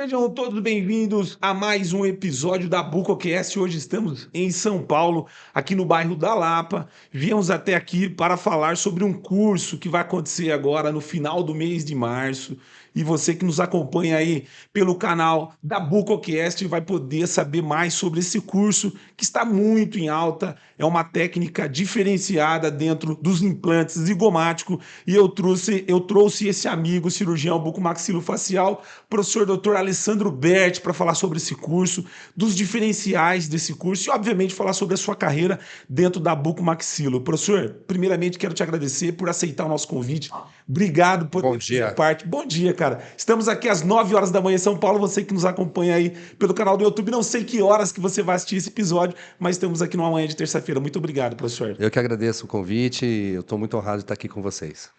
Sejam todos bem-vindos a mais um episódio da BucoCast. Hoje estamos em São Paulo, aqui no bairro da Lapa. Viemos até aqui para falar sobre um curso que vai acontecer agora no final do mês de março. E você que nos acompanha aí pelo canal da BucoCast vai poder saber mais sobre esse curso que está muito em alta. É uma técnica diferenciada dentro dos implantes zigomáticos e eu trouxe esse amigo cirurgião bucomaxilofacial, professor Dr. Alessandro Berti, para falar sobre esse curso, dos diferenciais desse curso e, obviamente, falar sobre a sua carreira dentro da bucomaxilo. Professor, primeiramente quero te agradecer por aceitar o nosso convite. Obrigado por Bom fazer dia. parte. Bom dia, cara. Estamos aqui às 9 horas da manhã em São Paulo. Você que nos acompanha aí pelo canal do YouTube, não sei que horas que você vai assistir esse episódio, mas estamos aqui numa manhã de terça-feira. Muito obrigado, professor. Eu que agradeço o convite, eu estou muito honrado de estar aqui com vocês.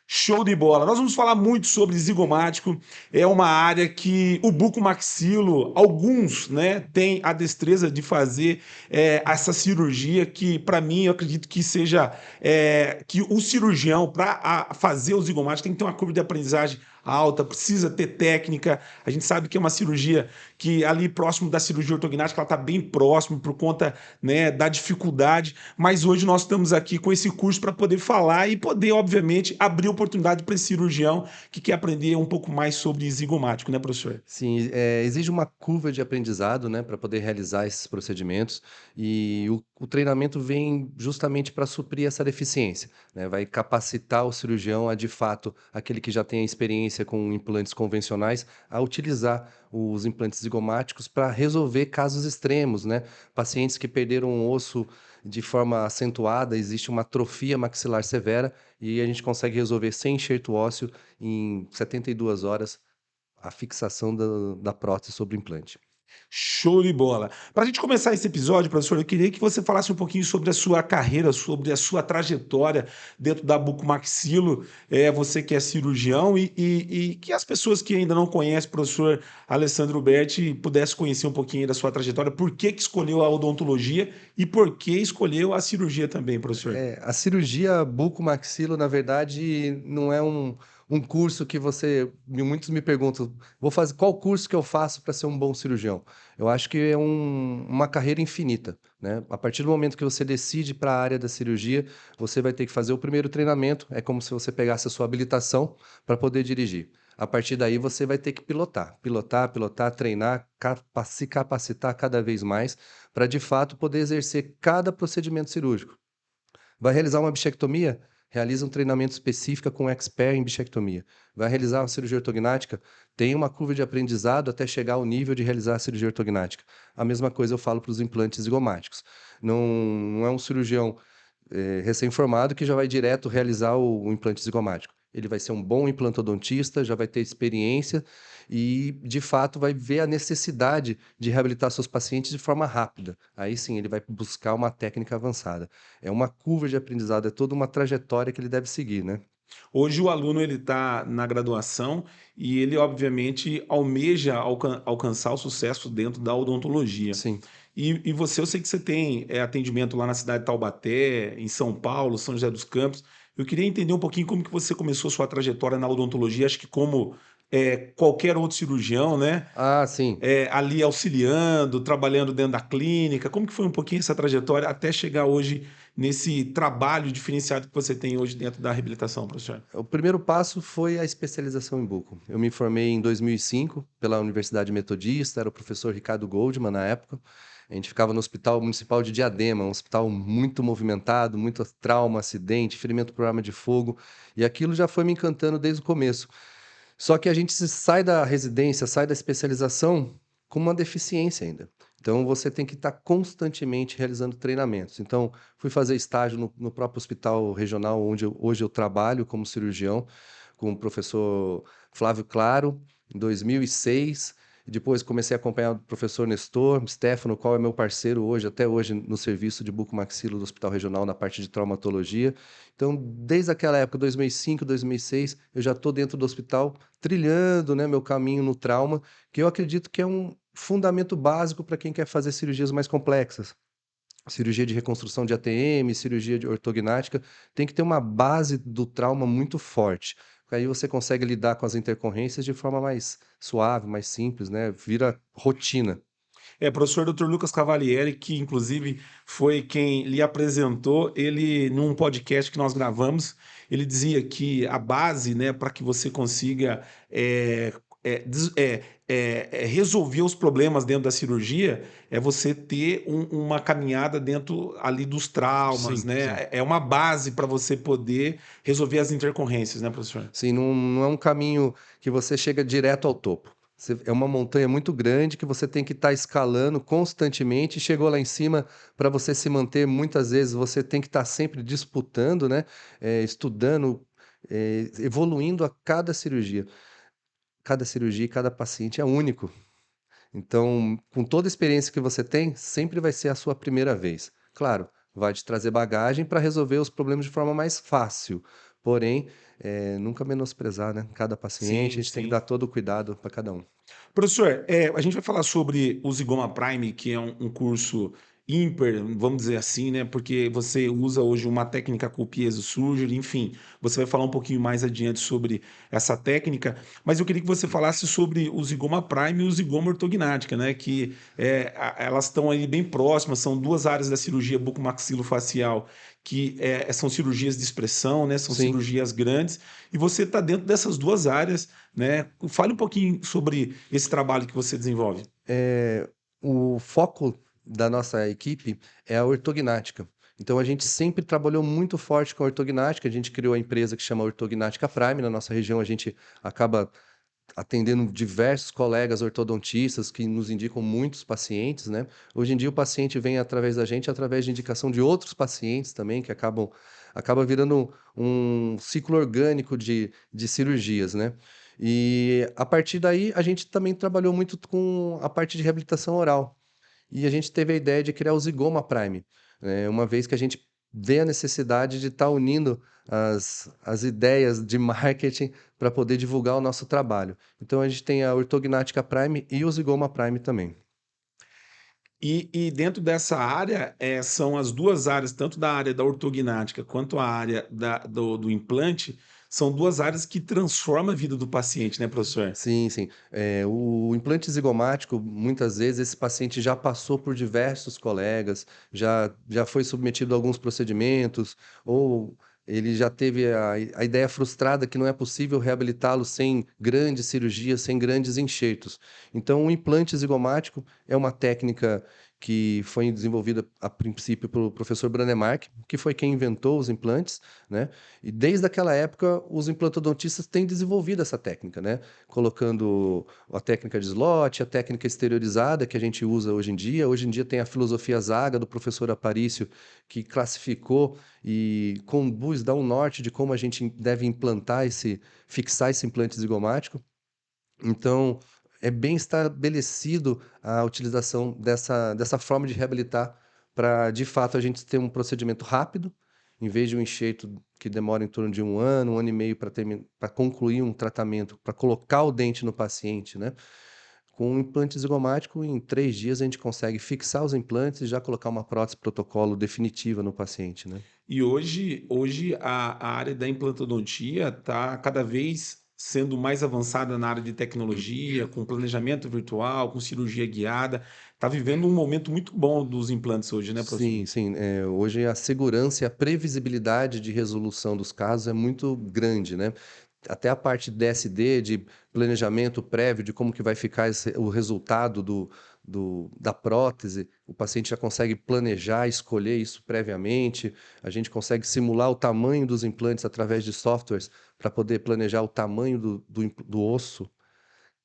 Show de bola. Nós vamos falar muito sobre zigomático. É uma área que o bucomaxilo, alguns, né, têm a destreza de fazer essa cirurgia que, para mim, eu acredito que seja que o cirurgião, para fazer o zigomático, tem que ter uma curva de aprendizagem alta, precisa ter técnica. A gente sabe que é uma cirurgia que ali próximo da cirurgia ortognática ela está bem próximo por conta, né, da dificuldade. Mas hoje nós estamos aqui com esse curso para poder falar e poder, obviamente, abrir oportunidade para esse cirurgião que quer aprender um pouco mais sobre zigomático, né, professor? Sim, exige uma curva de aprendizado, né, para poder realizar esses procedimentos e o treinamento vem justamente para suprir essa deficiência, né, vai capacitar o cirurgião a, de fato, aquele que já tem a experiência com implantes convencionais, a utilizar os implantes zigomáticos para resolver casos extremos, né, pacientes que perderam um osso de forma acentuada, existe uma atrofia maxilar severa e a gente consegue resolver sem enxerto ósseo em 72 horas a fixação da prótese sobre o implante. Show de bola. Para a gente começar esse episódio, professor, eu queria que você falasse um pouquinho sobre a sua carreira, sobre a sua trajetória dentro da bucomaxilo, você que é cirurgião, e que as pessoas que ainda não conhecem o professor Alessandro Berti pudessem conhecer um pouquinho da sua trajetória, por que que escolheu a odontologia e por que escolheu a cirurgia também, professor. A cirurgia bucomaxilo, na verdade, não é um curso que muitos me perguntam, vou fazer qual curso que eu faço para ser um bom cirurgião? Eu acho que é uma carreira infinita, né? A partir do momento que você decide para a área da cirurgia, você vai ter que fazer o primeiro treinamento, é como se você pegasse a sua habilitação para poder dirigir. A partir daí você vai ter que pilotar, treinar, se capacitar cada vez mais para de fato poder exercer cada procedimento cirúrgico. Vai realizar uma bichectomia? Realiza um treinamento específico com um expert em bichectomia. Vai realizar uma cirurgia ortognática? Tem uma curva de aprendizado até chegar ao nível de realizar a cirurgia ortognática. A mesma coisa eu falo para os implantes zigomáticos. Não é um cirurgião recém-formado que já vai direto realizar o implante zigomático. Ele vai ser um bom implantodontista, já vai ter experiência e, de fato, vai ver a necessidade de reabilitar seus pacientes de forma rápida. Aí sim, ele vai buscar uma técnica avançada. É uma curva de aprendizado, é toda uma trajetória que ele deve seguir, né? Hoje o aluno ele está na graduação e ele obviamente almeja alcançar o sucesso dentro da odontologia. Sim. E você, eu sei que você tem atendimento lá na cidade de Taubaté, em São Paulo, São José dos Campos. Eu queria entender um pouquinho como que você começou sua trajetória na odontologia. Acho que como qualquer outro cirurgião, né? Ah, sim. Ali auxiliando, trabalhando dentro da clínica. Como que foi um pouquinho essa trajetória até chegar hoje nesse trabalho diferenciado que você tem hoje dentro da reabilitação, professor? O primeiro passo foi a especialização em buco. Eu me formei em 2005 pela Universidade Metodista, era o professor Ricardo Goldman na época. A gente ficava no Hospital Municipal de Diadema, um hospital muito movimentado, muito trauma, acidente, ferimento por arma de fogo, e aquilo já foi me encantando desde o começo. Só que a gente sai da residência, sai da especialização com uma deficiência ainda. Então você tem que estar constantemente realizando treinamentos. Então, fui fazer estágio no próprio hospital regional onde hoje eu trabalho como cirurgião, com o professor Flávio Claro, em 2006. Depois comecei a acompanhar o professor Nestor Stefano, qual é meu parceiro hoje, até hoje, no serviço de bucomaxilo do Hospital Regional, na parte de traumatologia. Então, desde aquela época, 2005, 2006, eu já estou dentro do hospital, trilhando, né, meu caminho no trauma, que eu acredito que é um fundamento básico para quem quer fazer cirurgias mais complexas. Cirurgia de reconstrução de ATM, cirurgia de ortognática, tem que ter uma base do trauma muito forte, aí você consegue lidar com as intercorrências de forma mais suave, mais simples, né? Vira rotina. Professor Dr. Lucas Cavalieri, que inclusive foi quem lhe apresentou, ele num podcast que nós gravamos, ele dizia que a base, né, para que você consiga é, resolver os problemas dentro da cirurgia é você ter uma caminhada dentro ali dos traumas, Sim, sim. né? É uma base para você poder resolver as intercorrências, né, professor? Sim, não é um caminho que você chega direto ao topo. É uma montanha muito grande que você tem que estar escalando constantemente. Chegou lá em cima, para você se manter, muitas vezes você tem que estar sempre disputando, né? Estudando, evoluindo a cada cirurgia. Cada cirurgia e cada paciente é único. Então, com toda a experiência que você tem, sempre vai ser a sua primeira vez. Claro, vai te trazer bagagem para resolver os problemas de forma mais fácil. Porém, nunca menosprezar, né? Cada paciente, a Sim, gente tem que sim. dar todo o cuidado para cada um. Professor, a gente vai falar sobre o Zigoma Prime, que é um curso ímpar, vamos dizer assim, né? Porque você usa hoje uma técnica com o piezo surgery, enfim, você vai falar um pouquinho mais adiante sobre essa técnica, mas eu queria que você falasse sobre o Zigoma Prime e o Zigoma Ortognática, né? Que elas estão aí bem próximas, são duas áreas da cirurgia bucomaxilofacial que são cirurgias de expressão, né? São Sim. cirurgias grandes, e você está dentro dessas duas áreas, né? Fale um pouquinho sobre esse trabalho que você desenvolve. O foco da nossa equipe é a ortognática. Então, a gente sempre trabalhou muito forte com a ortognática. A gente criou a empresa que chama Ortognática Prime. Na nossa região, a gente acaba atendendo diversos colegas ortodontistas que nos indicam muitos pacientes, né? Hoje em dia o paciente vem através da gente, através de indicação de outros pacientes também, que acaba virando um ciclo orgânico de cirurgias, né? E a partir daí a gente também trabalhou muito com a parte de reabilitação oral. E a gente teve a ideia de criar o Zigoma Prime, né? Uma vez que a gente vê a necessidade de estar unindo as ideias de marketing para poder divulgar o nosso trabalho. Então a gente tem a Ortognática Prime e o Zigoma Prime também. E dentro dessa área, são as duas áreas, tanto da área da ortognática quanto a área do implante, são duas áreas que transformam a vida do paciente, né, professor? Sim, sim. O implante zigomático, muitas vezes, esse paciente já passou por diversos colegas, já foi submetido a alguns procedimentos, ou ele já teve a ideia frustrada que não é possível reabilitá-lo sem grandes cirurgias, sem grandes enxertos. Então, o implante zigomático é uma técnica que foi desenvolvida a princípio pelo professor Branemark, que foi quem inventou os implantes, né? E desde aquela época, os implantodontistas têm desenvolvido essa técnica, né? Colocando a técnica de slot, a técnica exteriorizada que a gente usa hoje em dia. Hoje em dia tem a filosofia Zaga do professor Aparício, que classificou e conduz, dá um norte de como a gente deve fixar esse implante zigomático. Então, é bem estabelecido a utilização dessa forma de reabilitar para, de fato, a gente ter um procedimento rápido, em vez de um enxerto que demora em torno de um ano e meio para concluir um tratamento, para colocar o dente no paciente, né? Com um implante zigomático, em 3 dias a gente consegue fixar os implantes e já colocar uma prótese protocolo definitiva no paciente, né? E hoje a área da implantodontia está cada vez sendo mais avançada na área de tecnologia, com planejamento virtual, com cirurgia guiada. Está vivendo um momento muito bom dos implantes hoje, né, professor? Sim, sim. Hoje a segurança e a previsibilidade de resolução dos casos é muito grande, né? Até a parte de DSD, de planejamento prévio de como que vai ficar o resultado da prótese, o paciente já consegue planejar, escolher isso previamente. A gente consegue simular o tamanho dos implantes através de softwares para poder planejar o tamanho do osso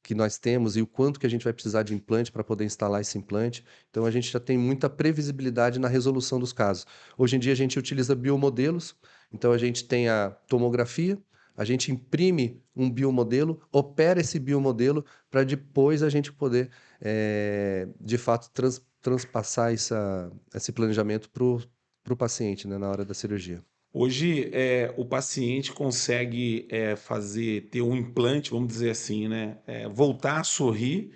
que nós temos e o quanto que a gente vai precisar de implante para poder instalar esse implante. Então a gente já tem muita previsibilidade na resolução dos casos. Hoje em dia a gente utiliza biomodelos, então a gente tem a tomografia, a gente imprime um biomodelo, opera esse biomodelo para depois a gente poder, de fato, transpassar esse planejamento para o paciente, né, na hora da cirurgia. Hoje, o paciente consegue ter um implante, vamos dizer assim, né? Voltar a sorrir,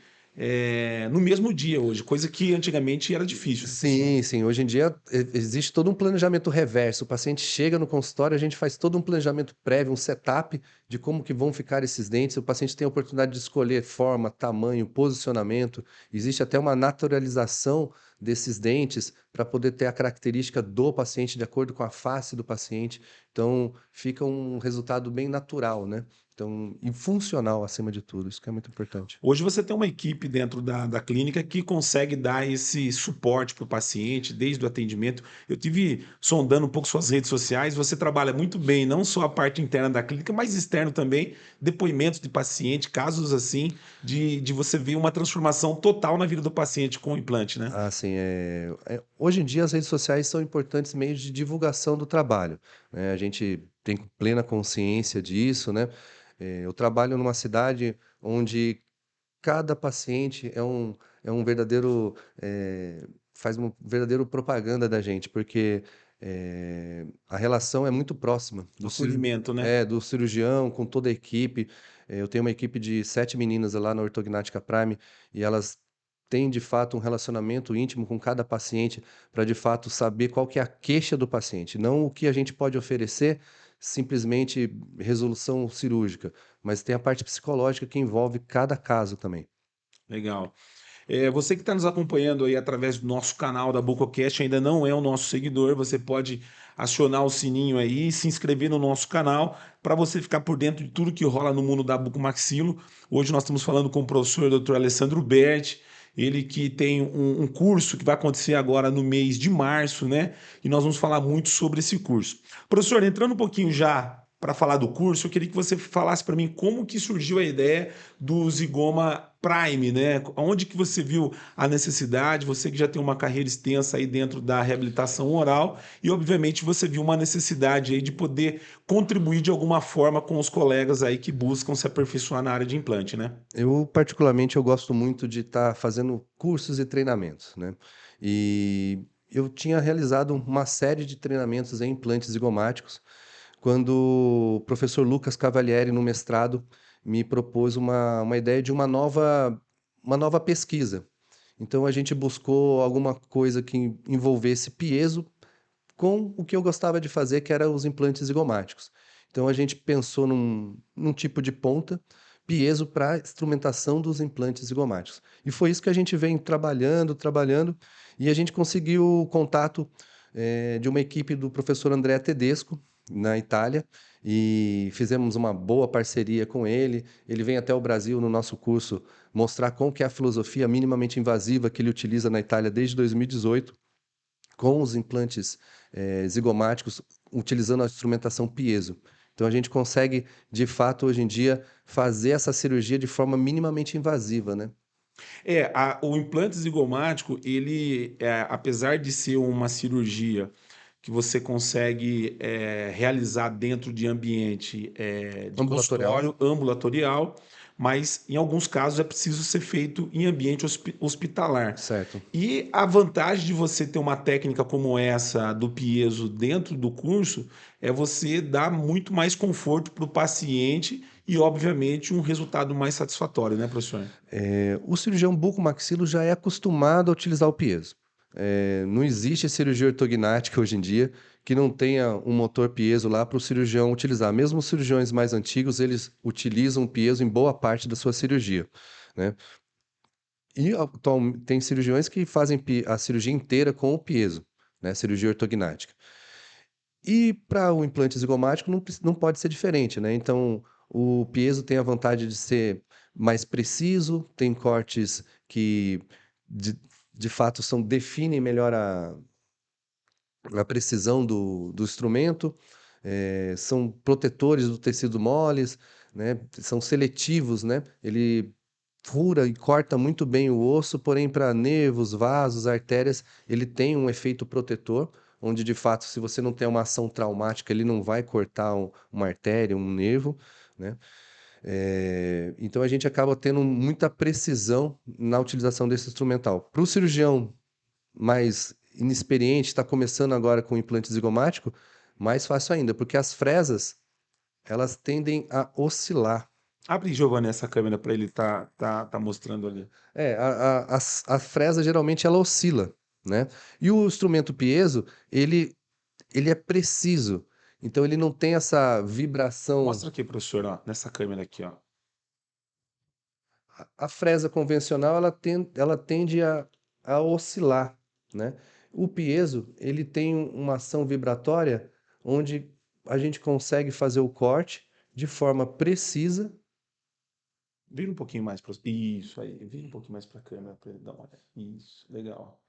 no mesmo dia hoje, coisa que antigamente era difícil. Sim, sim. Hoje em dia existe todo um planejamento reverso. O paciente chega no consultório, a gente faz todo um planejamento prévio, um setup de como que vão ficar esses dentes. O paciente tem a oportunidade de escolher forma, tamanho, posicionamento. Existe até uma naturalização desses dentes para poder ter a característica do paciente de acordo com a face do paciente. Então, fica um resultado bem natural, né? Então, e funcional acima de tudo. Isso que é muito importante. Hoje você tem uma equipe dentro da clínica que consegue dar esse suporte para o paciente, desde o atendimento. Eu tive sondando um pouco suas redes sociais, você trabalha muito bem, não só a parte interna da clínica, mas externo também, depoimentos de paciente, casos assim, de você ver uma transformação total na vida do paciente com o implante, né? Assim, hoje em dia as redes sociais são importantes meios de divulgação do trabalho, né? A gente tem plena consciência disso, né? Eu trabalho numa cidade onde cada paciente é um verdadeiro, faz uma verdadeiro propaganda da gente, porque a relação é muito próxima Acolhimento, né? do cirurgião com toda a equipe. Eu tenho uma equipe de 7 meninas lá na Ortognática Prime e elas têm de fato um relacionamento íntimo com cada paciente para de fato saber qual que é a queixa do paciente, não o que a gente pode oferecer, simplesmente resolução cirúrgica, mas tem a parte psicológica que envolve cada caso também. Legal. Você que está nos acompanhando aí através do nosso canal da BucoCast, ainda não é o nosso seguidor, você pode acionar o sininho aí, se inscrever no nosso canal para você ficar por dentro de tudo que rola no mundo da bucomaxilo. Hoje nós estamos falando com o professor Dr. Alessandro Berti, ele que tem um curso que vai acontecer agora no mês de março, né? E nós vamos falar muito sobre esse curso. Professor, entrando um pouquinho já para falar do curso, eu queria que você falasse para mim como que surgiu a ideia do Zigoma Prime, né? Onde que você viu a necessidade, você que já tem uma carreira extensa aí dentro da reabilitação oral e obviamente você viu uma necessidade aí de poder contribuir de alguma forma com os colegas aí que buscam se aperfeiçoar na área de implante, né? Eu, particularmente, eu gosto muito de estar fazendo cursos e treinamentos, né? E eu tinha realizado uma série de treinamentos em implantes zigomáticos quando o professor Lucas Cavalieri, no mestrado, me propôs uma ideia de uma nova pesquisa. Então, a gente buscou alguma coisa que envolvesse piezo com o que eu gostava de fazer, que era os implantes zigomáticos. Então a gente pensou num tipo de ponta, piezo para instrumentação dos implantes zigomáticos. E foi isso que a gente vem trabalhando, e a gente conseguiu o contato de uma equipe do professor Andrea Tedesco, na Itália, e fizemos uma boa parceria com ele. Ele vem até o Brasil no nosso curso mostrar como que é a filosofia minimamente invasiva que ele utiliza na Itália desde 2018 com os implantes zigomáticos, utilizando a instrumentação piezo. Então a gente consegue, de fato, hoje em dia, fazer essa cirurgia de forma minimamente invasiva, né? O implante zigomático, ele, apesar de ser uma cirurgia que você consegue realizar dentro de ambiente de Ambulatorial. consultório ambulatorial, mas em alguns casos é preciso ser feito em ambiente hospitalar. Certo. E a vantagem de você ter uma técnica como essa do piezo dentro do curso é você dar muito mais conforto para o paciente e, obviamente, um resultado mais satisfatório, né, professor? O cirurgião bucomaxilo já é acostumado a utilizar o piezo. Não existe cirurgia ortognática hoje em dia que não tenha um motor piezo lá para o cirurgião utilizar. Mesmo os cirurgiões mais antigos, eles utilizam o piezo em boa parte da sua cirurgia, né? E tem cirurgiões que fazem a cirurgia inteira com o piezo, né? Cirurgia ortognática. E para o implante zigomático não pode ser diferente, né? Então, o piezo tem a vantagem de ser mais preciso, tem cortes que de, de fato definem melhor a precisão do instrumento, são protetores do tecido moles, né? São seletivos, né? Ele fura e corta muito bem o osso, porém para nervos, vasos, artérias, ele tem um efeito protetor, onde de fato, se você não tem uma ação traumática, ele não vai cortar uma artéria, um nervo, né? Então a gente acaba tendo muita precisão na utilização desse instrumental. Para o cirurgião mais inexperiente, está começando agora com implante zigomático, mais fácil ainda, porque as fresas, elas tendem a oscilar. Abre, Giovanni, essa câmera para ele tá mostrando ali. A fresa geralmente ela oscila, né? E o instrumento piezo, ele é preciso. Então ele não tem essa vibração. Mostra aqui, professor, ó, nessa câmera aqui, ó. A fresa convencional ela tende a oscilar, né? O piezo ele tem uma ação vibratória onde a gente consegue fazer o corte de forma precisa. Vira um pouquinho mais para isso aí. Vira um pouquinho mais para a câmera para ele dar uma olhada. Isso, legal.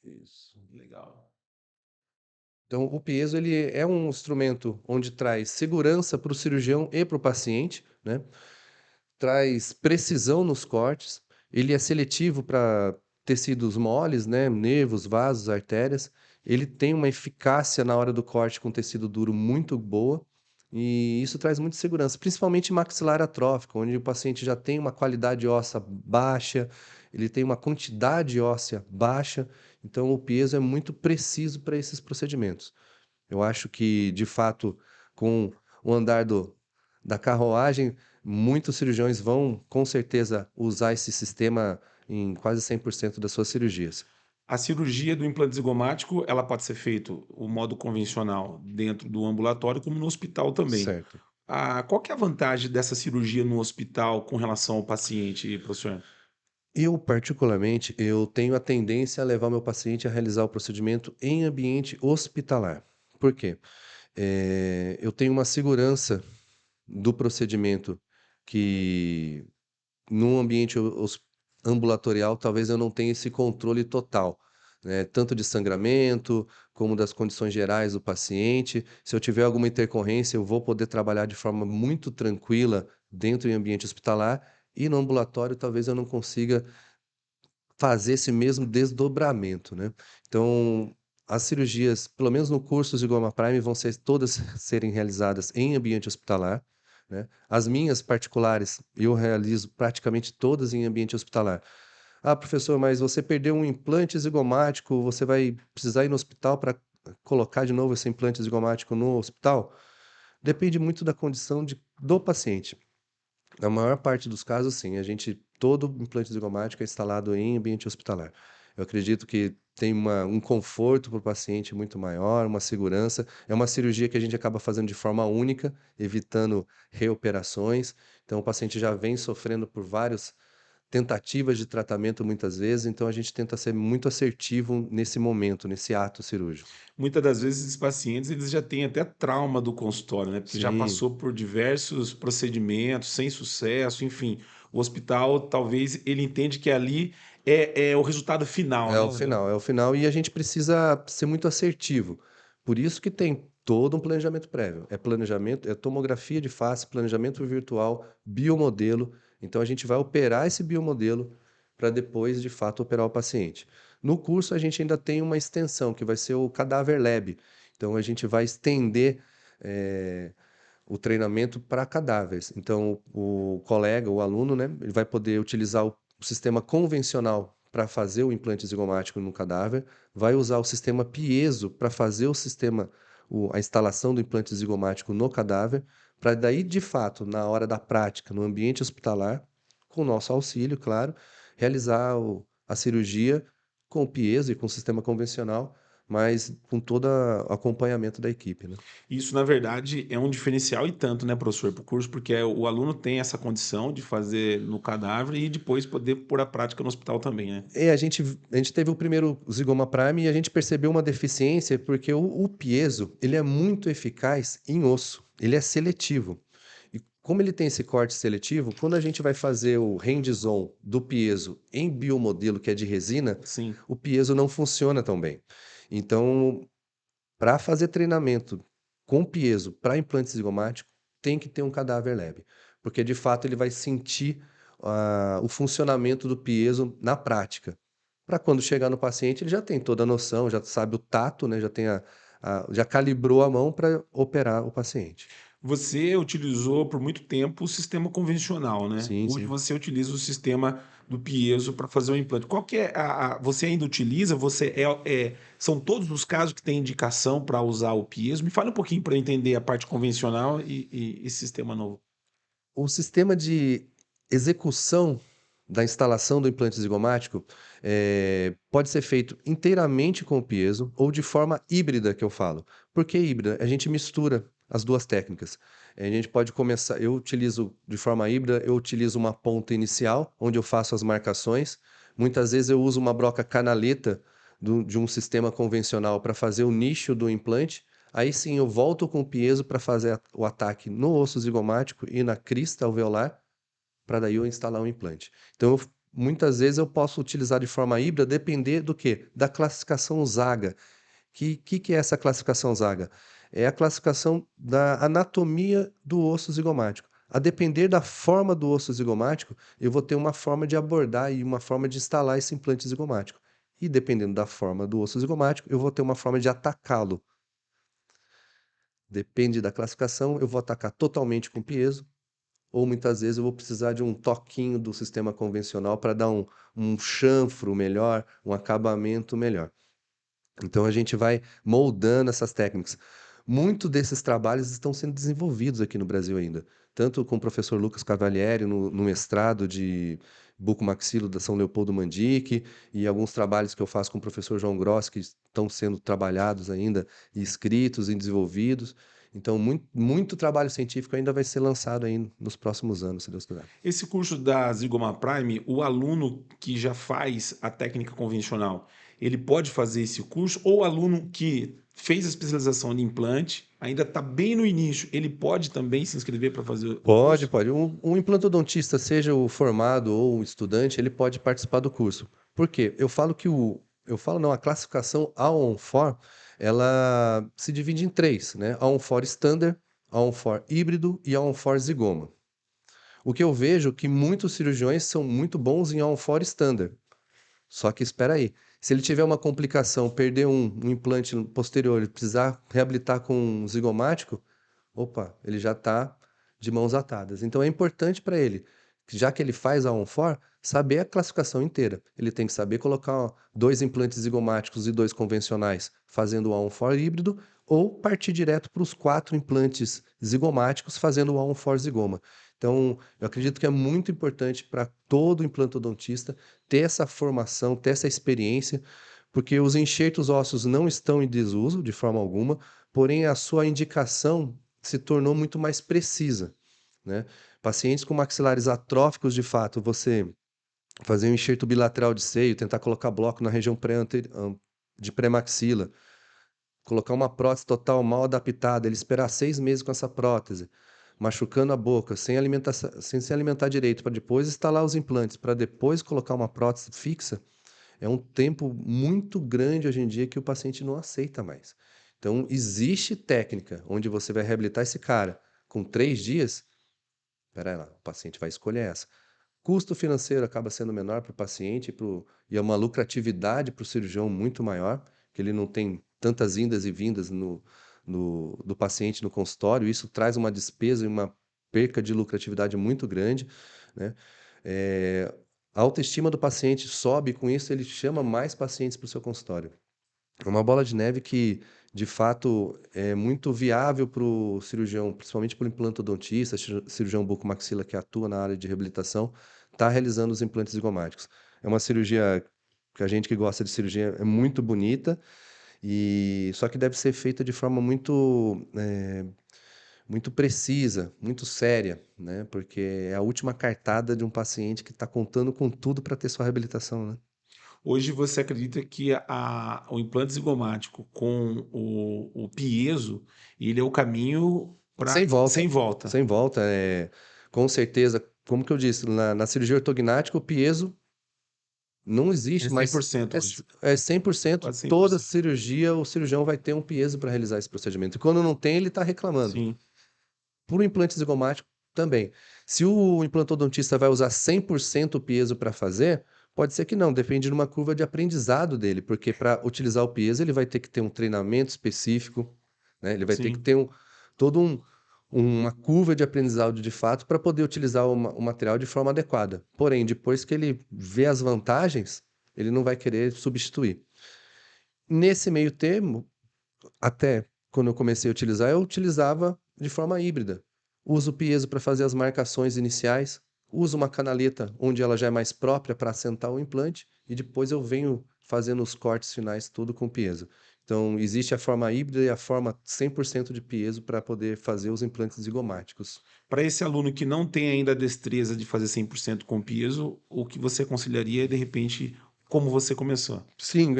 Isso, legal. Então, o piezo ele é um instrumento onde traz segurança para o cirurgião e para o paciente, né? Traz precisão nos cortes, ele é seletivo para tecidos moles, né? Nervos, vasos, artérias. Ele tem uma eficácia na hora do corte com tecido duro muito boa. E isso traz muita segurança, principalmente maxilar atrófico, onde o paciente já tem uma qualidade óssea baixa, ele tem uma quantidade óssea baixa, então o peso é muito preciso para esses procedimentos. Eu acho que, de fato, com o andar da carruagem, muitos cirurgiões vão, com certeza, usar esse sistema em quase 100% das suas cirurgias. A cirurgia do implante zigomático, ela pode ser feito o modo convencional dentro do ambulatório, como no hospital também. Certo. Qual que é a vantagem dessa cirurgia no hospital com relação ao paciente, professor? Eu, particularmente, eu tenho a tendência a levar meu paciente a realizar o procedimento em ambiente hospitalar. Por quê? Eu tenho uma segurança do procedimento que num ambiente ambulatorial, talvez eu não tenha esse controle total, né? Tanto de sangramento, como das condições gerais do paciente. Se eu tiver alguma intercorrência, eu vou poder trabalhar de forma muito tranquila dentro do ambiente hospitalar, e no ambulatório talvez eu não consiga fazer esse mesmo desdobramento, né? Então, as cirurgias, pelo menos no curso de Goma Prime, vão ser todas serem realizadas em ambiente hospitalar, né? As minhas particulares, eu realizo praticamente todas em ambiente hospitalar. Ah, professor, mas você perdeu um implante zigomático, você vai precisar ir no hospital para colocar de novo esse implante zigomático no hospital? Depende muito da condição do paciente. Na maior parte dos casos, sim. Todo implante zigomático é instalado em ambiente hospitalar. Eu acredito que tem um conforto para o paciente muito maior, uma segurança. É uma cirurgia que a gente acaba fazendo de forma única, evitando reoperações. Então, o paciente já vem sofrendo por várias tentativas de tratamento muitas vezes, então a gente tenta ser muito assertivo nesse momento, nesse ato cirúrgico. Muitas das vezes esses pacientes, eles já têm até trauma do consultório, né? Porque já Sim, passou por diversos procedimentos sem sucesso, enfim. O hospital, talvez, ele entende que ali é o resultado final, né? é o final e a gente precisa ser muito assertivo. Por isso que tem todo um planejamento prévio. É planejamento, é tomografia de face, planejamento virtual, biomodelo. Então a gente vai operar esse biomodelo para depois, de fato, operar o paciente. No curso a gente ainda tem uma extensão, que vai ser o Cadáver Lab. Então a gente vai estender o treinamento para cadáveres. Então, o colega, o aluno, né, ele vai poder utilizar o sistema convencional para fazer o implante zigomático no cadáver, vai usar o sistema piezo para fazer a instalação do implante zigomático no cadáver, para daí, de fato, na hora da prática, no ambiente hospitalar, com o nosso auxílio, claro, realizar a cirurgia com o piezo e com o sistema convencional, mas com todo o acompanhamento da equipe, né? Isso, na verdade, é um diferencial e tanto, né, professor, para o curso, porque o aluno tem essa condição de fazer no cadáver e depois poder pôr a prática no hospital também, né? A gente teve o primeiro Zigoma Prime e a gente percebeu uma deficiência porque o piezo, ele é muito eficaz em osso, ele é seletivo. E como ele tem esse corte seletivo, quando a gente vai fazer o hands-on do piezo em biomodelo, que é de resina, Sim. o piezo não funciona tão bem. Então, para fazer treinamento com piezo para implante zigomático, tem que ter um cadáver leve, porque de fato ele vai sentir o funcionamento do piezo na prática. Para quando chegar no paciente, ele já tem toda a noção, já sabe o tato, né? Já calibrou a mão para operar o paciente. Você utilizou por muito tempo o sistema convencional, né? Sim, Hoje sim. você utiliza o sistema do piezo para fazer o implante. Qual que é você ainda utiliza? São todos os casos que tem indicação para usar o piezo? Me fala um pouquinho para eu entender a parte convencional e sistema novo. O sistema de execução da instalação do implante zigomático pode ser feito inteiramente com o piezo ou de forma híbrida, que eu falo. Por que híbrida? A gente mistura as duas técnicas. A gente pode começar, eu utilizo de forma híbrida, eu utilizo uma ponta inicial, onde eu faço as marcações. Muitas vezes eu uso uma broca canaleta de um sistema convencional para fazer o nicho do implante. Aí sim eu volto com o piezo para fazer o ataque no osso zigomático e na crista alveolar, para daí eu instalar um implante. Então, muitas vezes eu posso utilizar de forma híbrida, depender do quê? Da classificação Zaga. Que é essa classificação Zaga? É a classificação da anatomia do osso zigomático. A depender da forma do osso zigomático, eu vou ter uma forma de abordar e uma forma de instalar esse implante zigomático. E dependendo da forma do osso zigomático, eu vou ter uma forma de atacá-lo. Depende da classificação, eu vou atacar totalmente com piezo, ou muitas vezes eu vou precisar de um toquinho do sistema convencional para dar um chanfro melhor, um acabamento melhor. Então a gente vai moldando essas técnicas. Muitos desses trabalhos estão sendo desenvolvidos aqui no Brasil ainda, tanto com o professor Lucas Cavalieri no mestrado de bucomaxilo da São Leopoldo Mandic, e alguns trabalhos que eu faço com o professor João Gross, que estão sendo trabalhados ainda, e escritos e desenvolvidos. Então, muito trabalho científico ainda vai ser lançado aí nos próximos anos, se Deus quiser. Esse curso da Zigoma Prime, o aluno que já faz a técnica convencional, ele pode fazer esse curso? Ou o aluno que fez a especialização de implante, ainda está bem no início, ele pode também se inscrever para fazer o Pode, curso? pode. Um implantodontista, seja o formado ou o estudante, ele pode participar do curso. Por quê? Eu falo que eu falo não, a classificação A1-FOR, ela se divide em três, né? A1-FOR Standard, A1-FOR híbrido e A1-FOR Zigoma. O que eu vejo é que muitos cirurgiões são muito bons em A1-FOR Standard. Só que espera aí, se ele tiver uma complicação, perder um implante posterior e precisar reabilitar com um zigomático, opa, ele já está de mãos atadas. Então é importante para ele, já que ele faz a OnFor, saber a classificação inteira. Ele tem que saber colocar ó, dois implantes zigomáticos e dois convencionais, fazendo o OnFor híbrido, ou partir direto para os quatro implantes zigomáticos, fazendo o OnFor zigoma. Então, eu acredito que é muito importante para todo implantodontista ter essa formação, ter essa experiência, porque os enxertos ósseos não estão em desuso de forma alguma, porém a sua indicação se tornou muito mais precisa, né? Pacientes com maxilares atróficos, de fato, você fazer um enxerto bilateral de seio, tentar colocar bloco na região de pré-maxila, colocar uma prótese total mal adaptada, ele esperar 6 meses com essa prótese, machucando a boca, sem alimentação, sem se alimentar direito, para depois instalar os implantes, para depois colocar uma prótese fixa, é um tempo muito grande hoje em dia que o paciente não aceita mais. Então, existe técnica onde você vai reabilitar esse cara com 3 dias. Pera lá, o paciente vai escolher essa. Custo financeiro acaba sendo menor para o paciente e é uma lucratividade para o cirurgião muito maior, que ele não tem tantas indas e vindas do paciente no consultório. Isso traz uma despesa e uma perca de lucratividade muito grande, né? É, a autoestima do paciente sobe, com isso ele chama mais pacientes para o seu consultório. É uma bola de neve que, de fato, é muito viável para o cirurgião, principalmente para o implantodontista, cirurgião bucomaxila que atua na área de reabilitação, estar realizando os implantes zigomáticos. É uma cirurgia que a gente que gosta de cirurgia é muito bonita, e só que deve ser feita de forma muito precisa, muito séria, né? Porque é a última cartada de um paciente que está contando com tudo para ter sua reabilitação, né? Hoje você acredita que o implante zigomático com o piezo, ele é o caminho Sem para sem volta, volta. sem volta. Com certeza, como que eu disse, na cirurgia ortognática, o piezo não É existe, cem por mas cento é, hoje, é 100%, quase cem por toda cento. cirurgia, o cirurgião vai ter um piezo para realizar esse procedimento. E quando não tem, ele está reclamando. Sim, Por um implante zigomático, também. Se o implantodontista vai usar 100% o piezo para fazer, pode ser que não, depende de uma curva de aprendizado dele, porque para utilizar o piezo, ele vai ter que ter um treinamento específico, né? Ele vai ter que sim. ter todo uma curva de aprendizado de fato para poder utilizar o material de forma adequada. Porém, depois que ele vê as vantagens, ele não vai querer substituir. Nesse meio termo, até quando eu comecei a utilizar, eu utilizava de forma híbrida. Uso o piezo para fazer as marcações iniciais, uso uma canaleta onde ela já é mais própria para assentar o implante e depois eu venho fazendo os cortes finais tudo com piezo. Então, existe a forma híbrida e a forma 100% de piezo para poder fazer os implantes zigomáticos. Para esse aluno que não tem ainda a destreza de fazer 100% com peso, o que você aconselharia é, de repente, como você começou? Sim,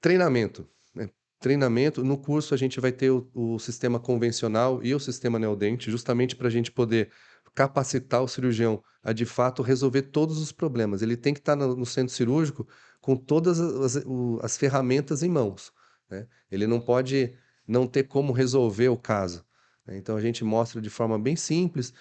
treinamento, né? Treinamento. No curso a gente vai ter o sistema convencional e o sistema neodente, justamente para a gente poder capacitar o cirurgião a de fato resolver todos os problemas. Ele tem que estar no centro cirúrgico com todas as ferramentas em mãos, né? Ele não pode não ter como resolver o caso, né? Então a gente mostra de forma bem simples.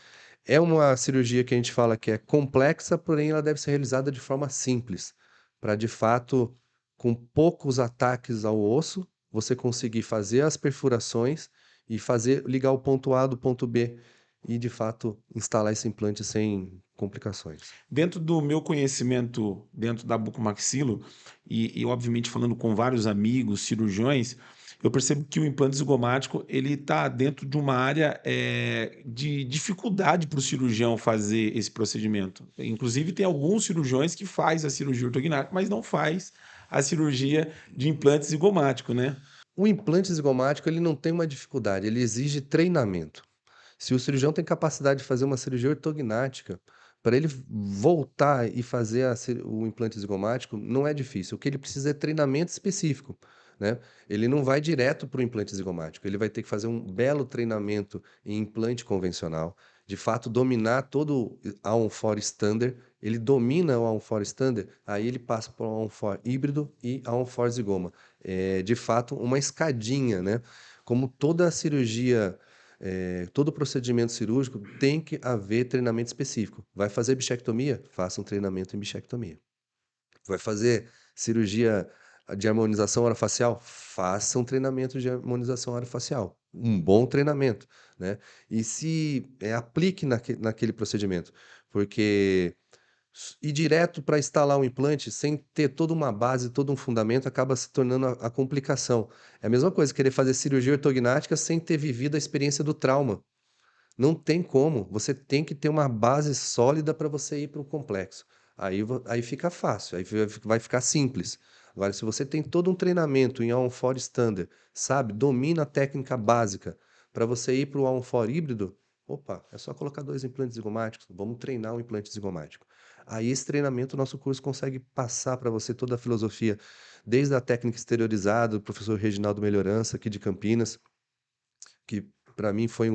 É uma cirurgia que a gente fala que é complexa, porém ela deve ser realizada de forma simples, para de fato, com poucos ataques ao osso, você conseguir fazer as perfurações e fazer ligar o ponto A do ponto B e de fato instalar esse implante sem complicações. Dentro do meu conhecimento, dentro da bucomaxilo, e obviamente falando com vários amigos, cirurgiões, eu percebo que o implante zigomático ele está dentro de uma área de dificuldade para o cirurgião fazer esse procedimento. Inclusive, tem alguns cirurgiões que faz a cirurgia ortognática, mas não faz a cirurgia de implante zigomático, né? O implante zigomático ele não tem uma dificuldade, ele exige treinamento. Se o cirurgião tem capacidade de fazer uma cirurgia ortognática, para ele voltar e fazer o implante zigomático, não é difícil. O que ele precisa é treinamento específico, né? Ele não vai direto para o implante zigomático, ele vai ter que fazer um belo treinamento em implante convencional, de fato dominar todo a on-for standard, ele domina o on-for standard, aí ele passa para o on-for híbrido e a on-for zigoma. É, de fato, uma escadinha, né? Como toda cirurgia todo procedimento cirúrgico tem que haver treinamento específico. Vai fazer bichectomia? Faça um treinamento em bichectomia. Vai fazer cirurgia de harmonização orofacial? Faça um treinamento de harmonização orofacial. Um bom treinamento, né? E se aplique naquele procedimento, porque ir direto para instalar um implante sem ter toda uma base, todo um fundamento, acaba se tornando a complicação. É a mesma coisa querer fazer cirurgia ortognática sem ter vivido a experiência do trauma. Não tem como. Você tem que ter uma base sólida para você ir para o complexo. Aí fica fácil, aí vai ficar simples. Agora, se você tem todo um treinamento em On-4 Standard, sabe, domina a técnica básica para você ir para o On-4 híbrido, opa, é só colocar dois implantes zigomáticos, vamos treinar um implante zigomático. Aí esse treinamento, o nosso curso consegue passar para você toda a filosofia, desde a técnica exteriorizada do professor Reginaldo Melhorança, aqui de Campinas, que para mim foi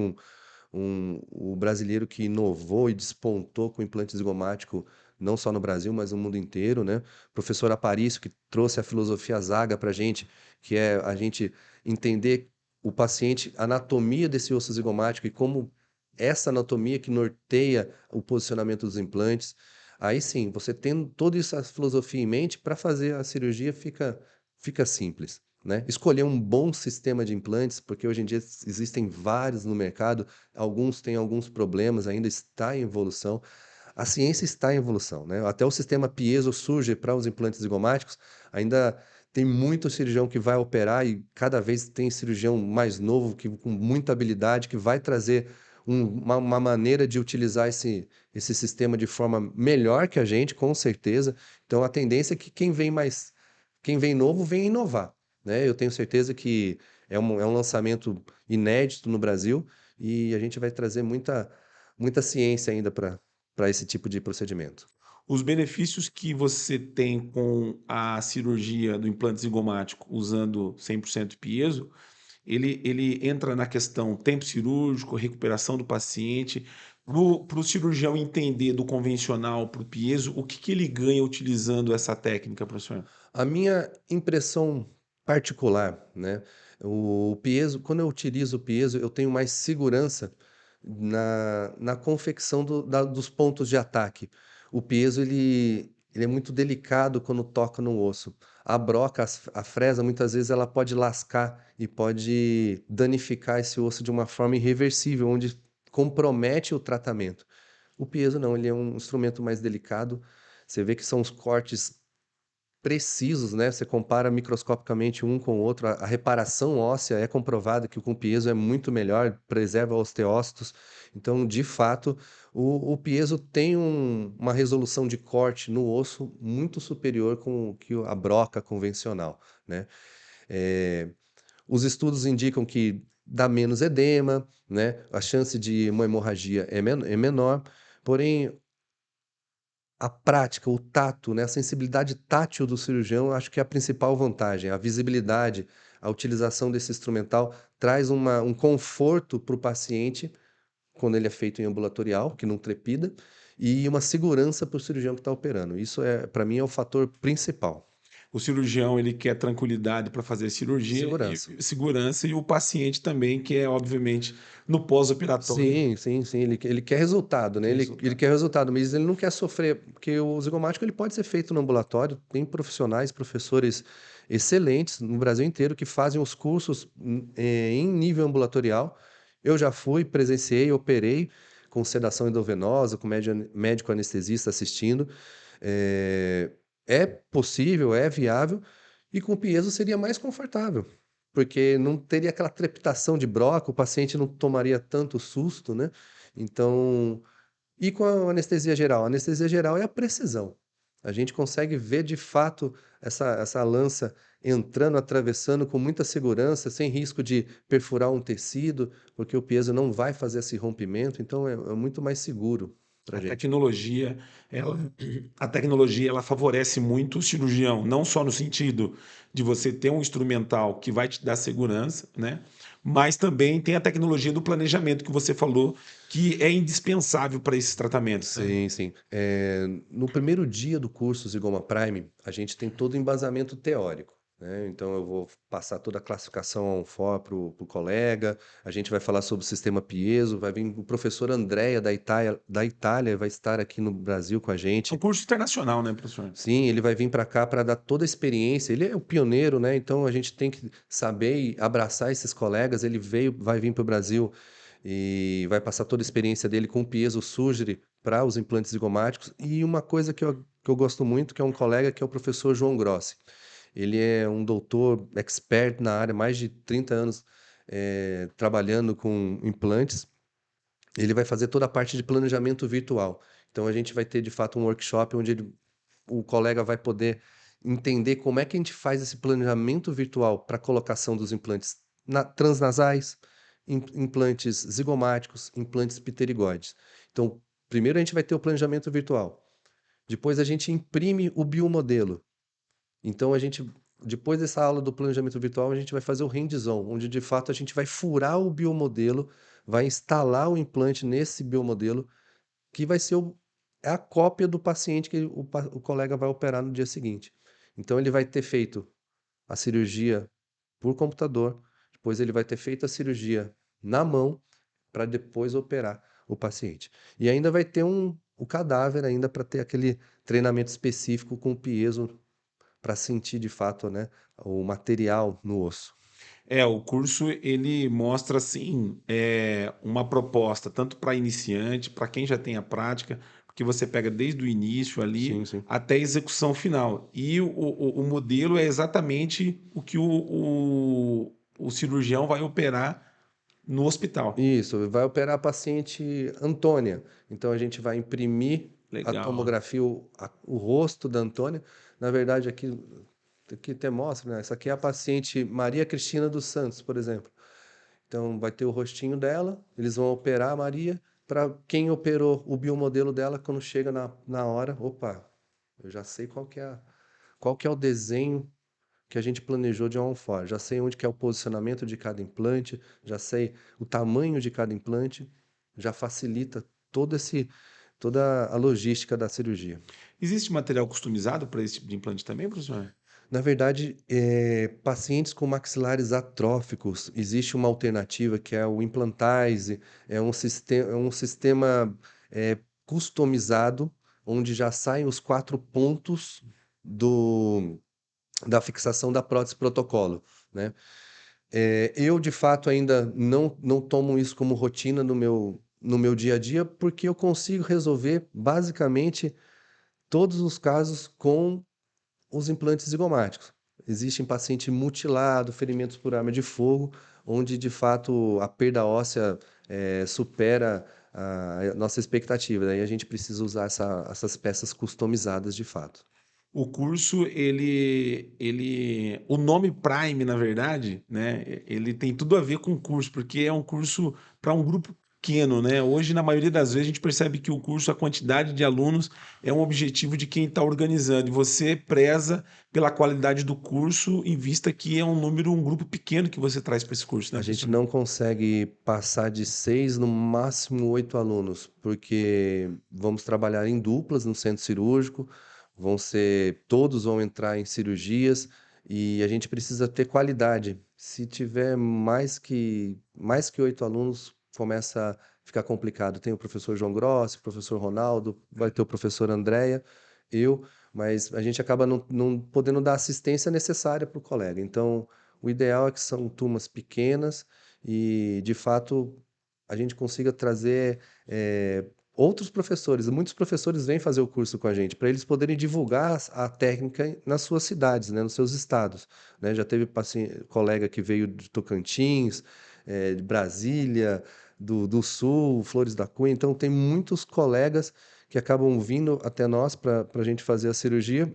o brasileiro que inovou e despontou com o implante zigomático, não só no Brasil, mas no mundo inteiro, né? Professor Aparício, que trouxe a filosofia Zaga para a gente, que é a gente entender o paciente, a anatomia desse osso zigomático e como essa anatomia que norteia o posicionamento dos implantes. Aí sim, você tendo toda essa filosofia em mente, para fazer a cirurgia fica simples, né? Escolher um bom sistema de implantes, porque hoje em dia existem vários no mercado, alguns têm alguns problemas, ainda está em evolução. A ciência está em evolução, né? Até o sistema piezo surge para os implantes zigomáticos, ainda tem muito cirurgião que vai operar e cada vez tem cirurgião mais novo, com muita habilidade, que vai trazer uma maneira de utilizar esse sistema de forma melhor que a gente, com certeza. Então a tendência é que quem vem novo vem inovar, né? Eu tenho certeza que é um lançamento inédito no Brasil e a gente vai trazer muita ciência ainda para esse tipo de procedimento. Os benefícios que você tem com a cirurgia do implante zigomático usando 100% piezo, ele entra na questão tempo cirúrgico, recuperação do paciente, para o cirurgião entender do convencional para o piezo, o que, que ele ganha utilizando essa técnica, professor? A minha impressão particular, né? O piezo, quando eu utilizo o piezo, eu tenho mais segurança na confecção dos pontos de ataque. O piezo, ele é muito delicado quando toca no osso. A broca, a fresa, muitas vezes ela pode lascar e pode danificar esse osso de uma forma irreversível, onde compromete o tratamento. O piezo não, ele é um instrumento mais delicado. Você vê que são os cortes precisos, né? Você compara microscopicamente um com o outro. A reparação óssea é comprovada que com o piezo é muito melhor, preserva osteócitos. Então, de fato, o piezo tem uma resolução de corte no osso muito superior com que a broca convencional, né? Eh, os estudos indicam que dá menos edema, né? A chance de uma hemorragia é menor, porém a prática, o tato, né, a sensibilidade tátil do cirurgião, eu acho que é a principal vantagem. A visibilidade, a utilização desse instrumental traz um conforto para o paciente quando ele é feito em ambulatorial, que não trepida, e uma segurança para o cirurgião que está operando. Isso é, para mim, é o fator principal. O cirurgião ele quer tranquilidade para fazer a cirurgia Segurança. e segurança, e o paciente também quer, obviamente, no pós-operatório, Sim, sim, sim. Ele quer resultado, né? que Ele resultado. quer resultado, mas ele não quer sofrer, porque o zigomático ele pode ser feito no ambulatório. Tem profissionais, professores excelentes no Brasil inteiro que fazem os cursos em nível ambulatorial. Eu já fui, presenciei, operei com sedação endovenosa, com médico anestesista assistindo. É, é possível, é viável, e com o piezo seria mais confortável porque não teria aquela trepitação de broca, o paciente não tomaria tanto susto, né? Então, e com a anestesia geral? A anestesia geral é a precisão. A gente consegue ver de fato essa lança entrando, atravessando com muita segurança, sem risco de perfurar um tecido, porque o piezo não vai fazer esse rompimento, então é muito mais seguro para A a gente. tecnologia, ela, a tecnologia, ela favorece muito o cirurgião, não só no sentido de você ter um instrumental que vai te dar segurança, né? Mas também tem a tecnologia do planejamento que você falou, que é indispensável para esses tratamentos, né? Sim, sim. No primeiro dia do curso Zigoma Prime, a gente tem todo o embasamento teórico, né? Então, eu vou passar toda a classificação a um for para o colega, a gente vai falar sobre o sistema Piezo, vai vir o professor Andrea da Itália vai estar aqui no Brasil com a É um gente. curso internacional, né, professor? Sim, ele vai vir para cá para dar toda a experiência. Ele é o pioneiro, né? Então a gente tem que saber e abraçar esses colegas. Ele veio, vai vir para o Brasil e vai passar toda a experiência dele com o piezo surgery para os implantes zigomáticos. E uma coisa que eu gosto muito, que é um colega, que é o professor João Grossi. Ele é um doutor expert na área, mais de 30 anos trabalhando com implantes. Ele vai fazer toda a parte de planejamento virtual. Então a gente vai ter de fato um workshop onde o colega vai poder entender como é que a gente faz esse planejamento virtual para a colocação dos implantes transnasais, implantes zigomáticos, implantes pterigoides. Então, primeiro a gente vai ter o planejamento virtual. Depois a gente imprime o biomodelo. Então a gente, depois dessa aula do planejamento virtual, a gente vai fazer o hands-on, onde de fato a gente vai furar o biomodelo, vai instalar o implante nesse biomodelo que vai ser é a cópia do paciente que o colega vai operar no dia seguinte. Então, ele vai ter feito a cirurgia por computador, depois ele vai ter feito a cirurgia na mão para depois operar o paciente. E ainda vai ter o cadáver ainda para ter aquele treinamento específico com o piezo para sentir de fato, né, o material no osso. É, o curso ele mostra assim uma proposta tanto para iniciante, para quem já tem a prática, porque você pega desde o início ali Sim, sim. até a execução final. E o modelo é exatamente o que o cirurgião vai operar no hospital. Isso, vai operar a paciente Antônia. Então a gente vai imprimir a Legal. tomografia, o rosto da Antônia. Na verdade, aqui até mostra, né? Essa aqui é a paciente Maria Cristina dos Santos, por exemplo. Então vai ter o rostinho dela, eles vão operar a Maria. Para quem operou o biomodelo dela, quando chega na hora, opa, eu já sei qual que é o desenho que a gente planejou de uma forma. Já sei onde que é o posicionamento de cada implante, já sei o tamanho de cada implante, já facilita toda a logística da cirurgia. Existe material customizado para esse tipo de implante também, professor? Na verdade, pacientes com maxilares atróficos, existe uma alternativa que é o Implantize, é um sistema customizado, onde já saem os 4 pontos da fixação da prótese protocolo, né? Eu, de fato, ainda não tomo isso como rotina no meu dia a dia, porque eu consigo resolver basicamente todos os casos com os implantes zigomáticos. Existem paciente mutilado, ferimentos por arma de fogo, onde de fato a perda óssea supera a nossa expectativa. Daí a gente precisa usar essas peças customizadas de fato. O curso, o nome Prime, na verdade, né? Ele tem tudo a ver com o curso, porque é um curso para um grupo pequeno, né? Hoje, na maioria das vezes, a gente percebe que o curso, a quantidade de alunos é um objetivo de quem está organizando. E você preza pela qualidade do curso, em vista que é um grupo pequeno que você traz para esse curso, né, A gente professor? não consegue passar de 6, no máximo 8 alunos, porque vamos trabalhar em duplas no centro cirúrgico, todos vão entrar em cirurgias e a gente precisa ter qualidade. Se tiver mais que 8 alunos, começa a ficar complicado. Tem o professor João Grossi, o professor Ronaldo, vai ter o professor Andréia, eu, mas a gente acaba não podendo dar a assistência necessária para o colega. Então, o ideal é que são turmas pequenas e, de fato, a gente consiga trazer outros professores. Muitos professores vêm fazer o curso com a gente para eles poderem divulgar a técnica nas suas cidades, né, nos seus estados, né? Já teve colega que veio de Tocantins, de Brasília, do Sul, Flores da Cunha. Então, tem muitos colegas que acabam vindo até nós para a gente fazer a cirurgia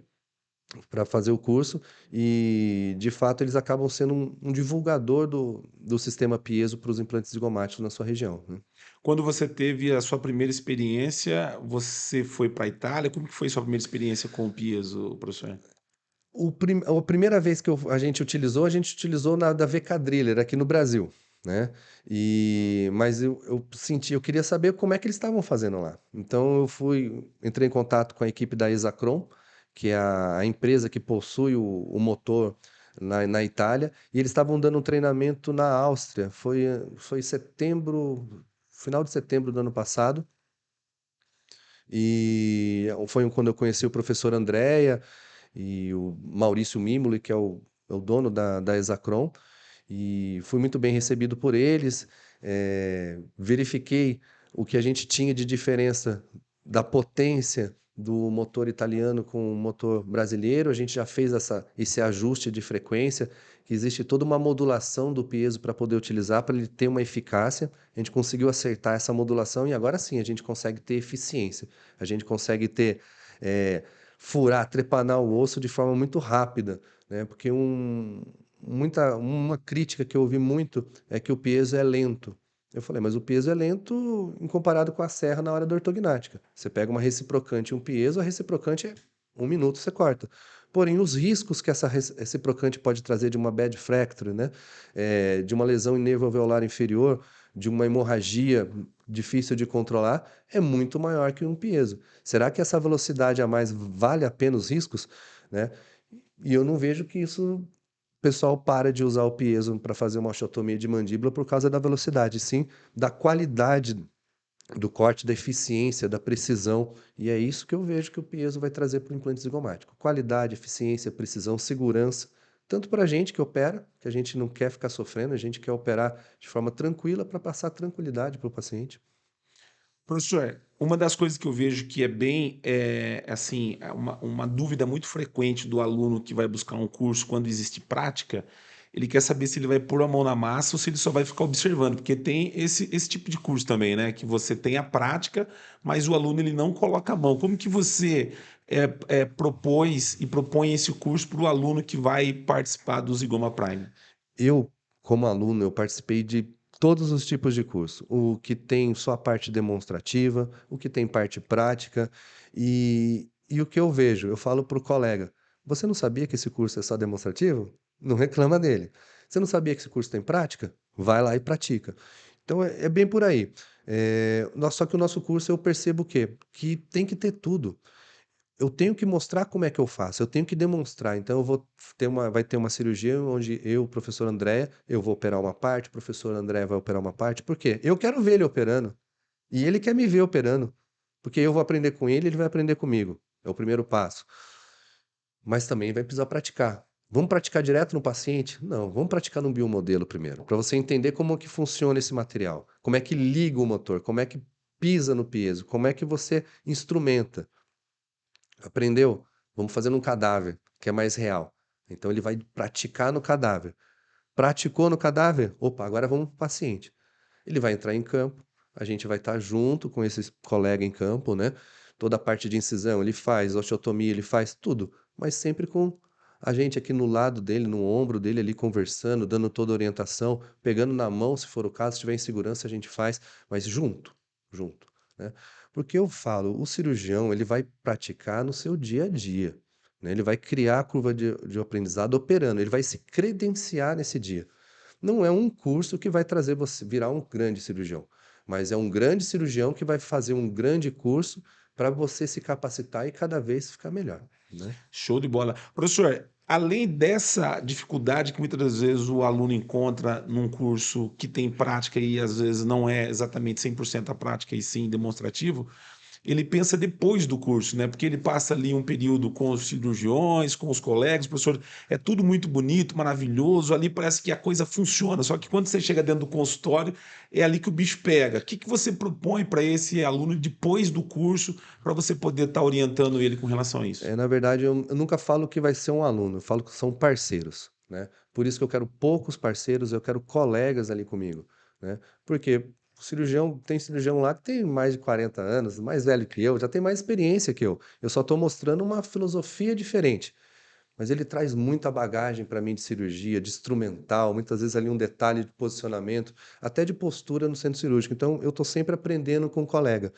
para fazer o curso e, de fato, eles acabam sendo um divulgador do sistema Piezo para os implantes zigomáticos na sua região, né? Quando você teve a sua primeira experiência, você foi para a Itália? Como que foi sua primeira experiência com o Piezo, professor? A primeira vez que a gente utilizou na da V-Cadriller aqui no Brasil, né? Mas eu queria saber como é que eles estavam fazendo lá. Então entrei em contato com a equipe da Exacron, que é a empresa que possui o motor na Itália, e eles estavam dando um treinamento na Áustria. Foi setembro, final de setembro do ano passado. E foi quando eu conheci o professor Andréia e o Maurício Mimoli, que é o dono da Exacron, e fui muito bem recebido por eles. Verifiquei o que a gente tinha de diferença da potência do motor italiano com o motor brasileiro. A gente já fez esse ajuste de frequência, que existe toda uma modulação do piezo para poder utilizar, para ele ter uma eficácia. A gente conseguiu acertar essa modulação e agora sim a gente consegue ter eficiência. A gente consegue eh, furar, trepanar o osso de forma muito rápida, né? Porque uma crítica que eu ouvi muito é que o peso é lento. Eu falei, mas o peso é lento em comparado com a serra na hora da ortognática. Você pega uma reciprocante e um piezo, a reciprocante é 1 minuto, você corta. Porém, os riscos que essa reciprocante pode trazer de uma bad fracture, né? De uma lesão em nervo alveolar inferior, de uma hemorragia difícil de controlar, é muito maior que um piezo. Será que essa velocidade a mais vale a pena os riscos, né? E eu não vejo que isso o pessoal para de usar o piezo para fazer uma osteotomia de mandíbula por causa da velocidade, sim da qualidade do corte, da eficiência, da precisão. E é isso que eu vejo que o piezo vai trazer para o implante zigomático. Qualidade, eficiência, precisão, segurança. Tanto para a gente que opera, que a gente não quer ficar sofrendo, a gente quer operar de forma tranquila para passar tranquilidade para o paciente. Professor, uma das coisas que eu vejo que é bem, assim, é uma dúvida muito frequente do aluno que vai buscar um curso quando existe prática, ele quer saber se ele vai pôr a mão na massa ou se ele só vai ficar observando, porque tem esse tipo de curso também, né? Que você tem a prática, mas o aluno ele não coloca a mão. Como que você propôs e propõe esse curso para o aluno que vai participar do Zigoma Prime? Eu, como aluno, eu participei de todos os tipos de curso. O que tem só a parte demonstrativa, o que tem parte prática. E o que eu vejo, eu falo para o colega: você não sabia que esse curso é só demonstrativo? Não reclama dele. Você não sabia que esse curso tem prática? Vai lá e pratica. Então é bem por aí. Só que o nosso curso eu percebo o quê? Que tem que ter tudo. Eu tenho que mostrar como é que eu faço, eu tenho que demonstrar. Então vai ter uma cirurgia onde eu, professor André, eu vou operar uma parte, o professor André vai operar uma parte. Por quê? Eu quero ver ele operando e ele quer me ver operando, porque eu vou aprender com ele, ele vai aprender comigo. É o primeiro passo. Mas também vai precisar praticar. Vamos praticar direto no paciente? Não, vamos praticar no biomodelo primeiro, para você entender como que funciona esse material, como é que liga o motor, como é que pisa no peso, como é que você instrumenta. Aprendeu? Vamos fazer num cadáver, que é mais real. Então ele vai praticar no cadáver. Praticou no cadáver? Opa, agora vamos para o paciente. Ele vai entrar em campo, a gente vai estar junto com esse colega em campo, né? Toda a parte de incisão ele faz, osteotomia ele faz, tudo, mas sempre com a gente aqui no lado dele, no ombro dele ali conversando, dando toda a orientação, pegando na mão, se for o caso, se tiver insegurança a gente faz, mas junto, junto, né? Porque eu falo, o cirurgião ele vai praticar no seu dia a dia, né? Ele vai criar a curva de aprendizado operando, ele vai se credenciar nesse dia. Não é um curso que vai trazer você virar um grande cirurgião, mas é um grande cirurgião que vai fazer um grande curso para você se capacitar e cada vez ficar melhor, né? Show de bola. Professor, além dessa dificuldade que muitas das vezes o aluno encontra num curso que tem prática e às vezes não é exatamente 100% a prática e sim demonstrativo, ele pensa depois do curso, né? Porque ele passa ali um período com os cirurgiões, com os colegas, professor, é tudo muito bonito, maravilhoso, ali parece que a coisa funciona, só que quando você chega dentro do consultório, é ali que o bicho pega. O que que você propõe para esse aluno depois do curso, para você poder estar orientando ele com relação a isso? Na verdade, eu nunca falo que vai ser um aluno, eu falo que são parceiros, né? Por isso que eu quero poucos parceiros, eu quero colegas ali comigo, né? Porque o cirurgião, tem cirurgião lá que tem mais de 40 anos, mais velho que eu, já tem mais experiência que eu. Eu só estou mostrando uma filosofia diferente. Mas ele traz muita bagagem para mim de cirurgia, de instrumental, muitas vezes ali um detalhe de posicionamento, até de postura no centro cirúrgico. Então, eu estou sempre aprendendo com o colega.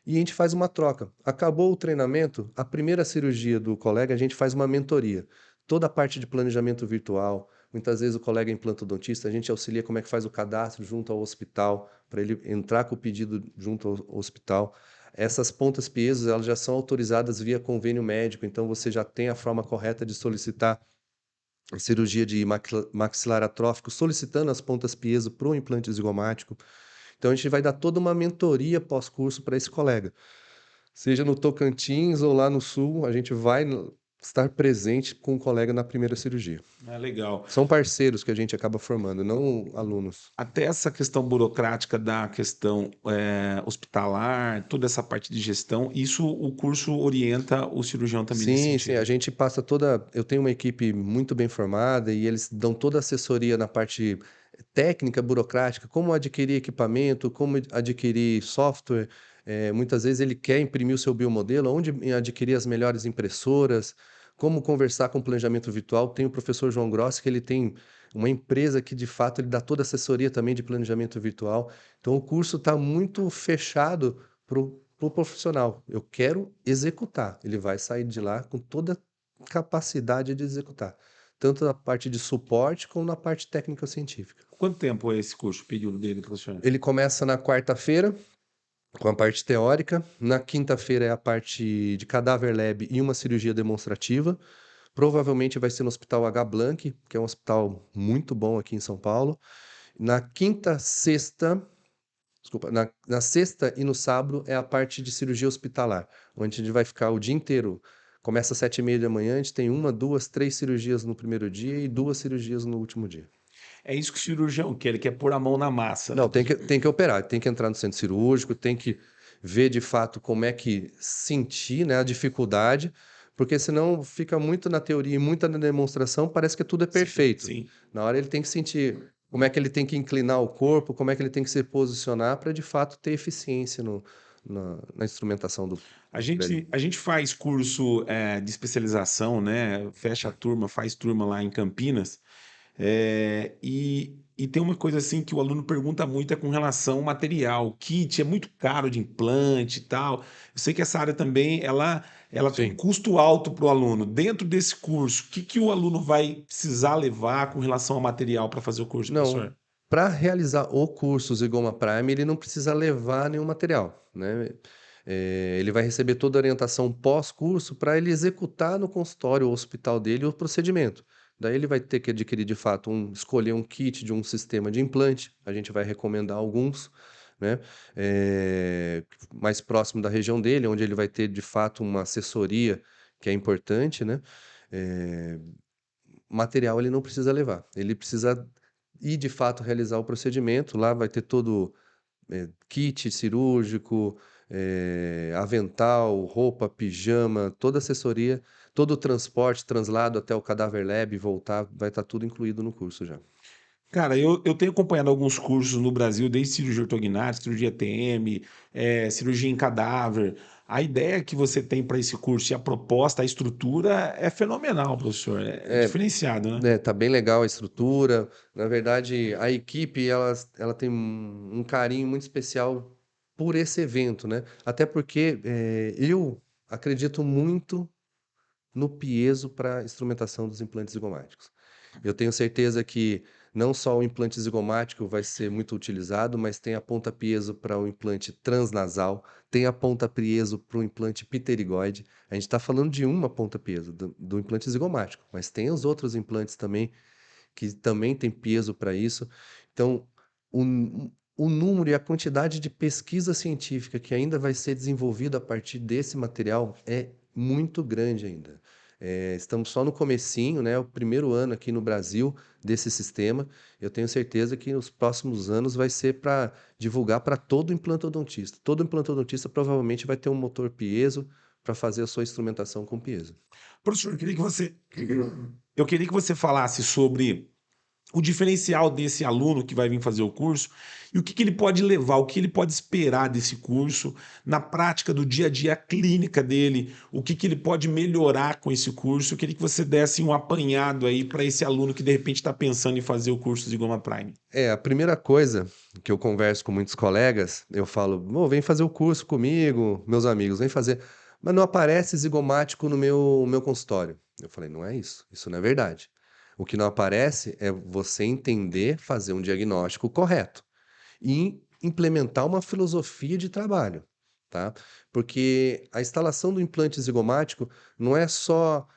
E a gente faz uma troca. Acabou o treinamento, a primeira cirurgia do colega, a gente faz uma mentoria. Toda a parte de planejamento virtual. Muitas vezes o colega é implantodontista, a gente auxilia como é que faz o cadastro junto ao hospital, para ele entrar com o pedido junto ao hospital. Essas pontas piesos, elas já são autorizadas via convênio médico, então você já tem a forma correta de solicitar a cirurgia de maxilar atrófico, solicitando as pontas piezo para o implante zigomático. Então a gente vai dar toda uma mentoria pós-curso para esse colega. Seja no Tocantins ou lá no Sul, a gente vai estar presente com o colega na primeira cirurgia. É legal. São parceiros que a gente acaba formando, não alunos. Até essa questão burocrática da questão hospitalar, toda essa parte de gestão, isso o curso orienta o cirurgião também nesse Sim, sim, a sentido. gente passa toda. Eu tenho uma equipe muito bem formada e eles dão toda a assessoria na parte técnica, burocrática, como adquirir equipamento, como adquirir software. Muitas vezes ele quer imprimir o seu biomodelo, onde adquirir as melhores impressoras, como conversar com o planejamento virtual. Tem o professor João Grossi, que ele tem uma empresa que de fato ele dá toda a assessoria também de planejamento virtual. Então o curso está muito fechado para o profissional. Eu quero executar. Ele vai sair de lá com toda a capacidade de executar, tanto na parte de suporte como na parte técnico-científica. Quanto tempo é esse curso, o período dele, professor? Ele começa na quarta-feira com a parte teórica, na quinta-feira é a parte de cadáver lab e uma cirurgia demonstrativa. Provavelmente vai ser no Hospital H. Blanc, que é um hospital muito bom aqui em São Paulo. Na quinta, sexta, desculpa, na sexta e no sábado é a parte de cirurgia hospitalar, onde a gente vai ficar o dia inteiro. Começa às 7h30 da manhã, a gente tem uma, duas, três cirurgias no primeiro dia e duas cirurgias no último dia. É isso que o cirurgião quer, ele quer pôr a mão na massa, né, Não, professor? tem que operar, tem que entrar no centro cirúrgico, tem que ver de fato como é que sentir, né, a dificuldade, porque senão fica muito na teoria e muito na demonstração, parece que tudo é Sim, perfeito. sim. Na hora ele tem que sentir como é que ele tem que inclinar o corpo, como é que ele tem que se posicionar para de fato ter eficiência na instrumentação do dele. A gente faz curso de especialização, né? Fecha a turma, faz turma lá em Campinas. E tem uma coisa assim que o aluno pergunta muito é com relação ao material. O kit é muito caro de implante e tal. Eu sei que essa área também ela tem um Sim. custo alto para o aluno. Dentro desse curso, o que, que o aluno vai precisar levar com relação ao material para fazer o curso, Não, professor? para realizar o curso Zigoma Prime, ele não precisa levar nenhum material, né? Ele vai receber toda a orientação pós-curso para ele executar no consultório ou hospital dele o procedimento. Daí ele vai ter que adquirir de fato escolher um kit de um sistema de implante. A gente vai recomendar alguns, né? Mais próximo da região dele, onde ele vai ter de fato uma assessoria que é importante, né? Eh, material ele não precisa levar. Ele precisa ir de fato realizar o procedimento. Lá vai ter todo kit cirúrgico, avental, roupa, pijama, toda assessoria, todo o transporte, translado até o Cadáver Lab e voltar, vai estar tudo incluído no curso já. Cara, eu tenho acompanhado alguns cursos no Brasil, desde cirurgia ortognática, cirurgia TM, cirurgia em cadáver. A ideia que você tem para esse curso e a proposta, a estrutura é fenomenal, professor. É É, diferenciado, né? tá bem legal a estrutura. Na verdade, a equipe ela tem um carinho muito especial por esse evento, né? Até porque eu acredito muito no piezo para instrumentação dos implantes zigomáticos. Eu tenho certeza que não só o implante zigomático vai ser muito utilizado, mas tem a ponta piezo para o implante transnasal, tem a ponta piezo para o implante pterigoide. A gente está falando de uma ponta piezo do implante zigomático, mas tem os outros implantes também que também tem peso para isso. Então, o número e a quantidade de pesquisa científica que ainda vai ser desenvolvida a partir desse material é muito grande ainda. Estamos só no comecinho, né? O primeiro ano aqui no Brasil desse sistema. Eu tenho certeza que nos próximos anos vai ser para divulgar para todo implantodontista. Todo implantodontista provavelmente vai ter um motor piezo para fazer a sua instrumentação com piezo. Professor, eu queria que você falasse sobre o diferencial desse aluno que vai vir fazer o curso e o que ele pode levar, o que ele pode esperar desse curso na prática do dia a dia clínica dele, o que ele pode melhorar com esse curso. Eu queria que você desse um apanhado aí para esse aluno que de repente está pensando em fazer o curso Zigoma Prime. A primeira coisa que eu converso com muitos colegas, eu falo, vem fazer o curso comigo, meus amigos, vem fazer. Mas não aparece zigomático no meu consultório. Eu falei, não é isso. Isso não é verdade. O que não aparece é você entender, fazer um diagnóstico correto e implementar uma filosofia de trabalho, tá? Porque a instalação do implante zigomático não é só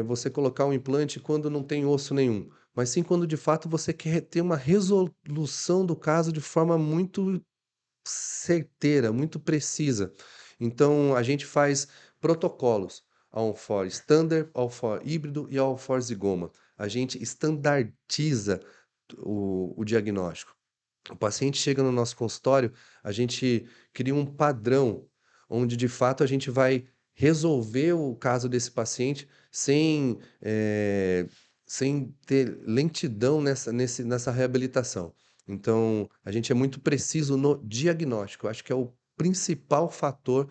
você colocar um implante quando não tem osso nenhum, mas sim quando de fato você quer ter uma resolução do caso de forma muito certeira, muito precisa. Então a gente faz protocolos ao for standard, ao for híbrido e ao for zigoma. A gente estandartiza o diagnóstico. O paciente chega no nosso consultório, a gente cria um padrão onde de fato a gente vai resolver o caso desse paciente sem ter lentidão nessa reabilitação. Então, a gente é muito preciso no diagnóstico. Eu acho que é o principal fator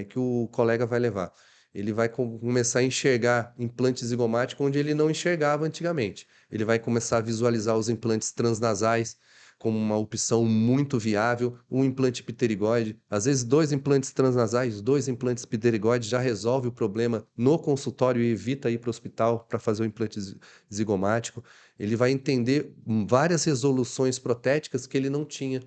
que o colega vai levar. Ele vai começar a enxergar implantes zigomáticos onde ele não enxergava antigamente. Ele vai começar a visualizar os implantes transnasais como uma opção muito viável, um implante pterigoide, às vezes dois implantes transnasais, dois implantes pterigoides já resolve o problema no consultório e evita ir para o hospital para fazer o implante zigomático. Ele vai entender várias resoluções protéticas que ele não tinha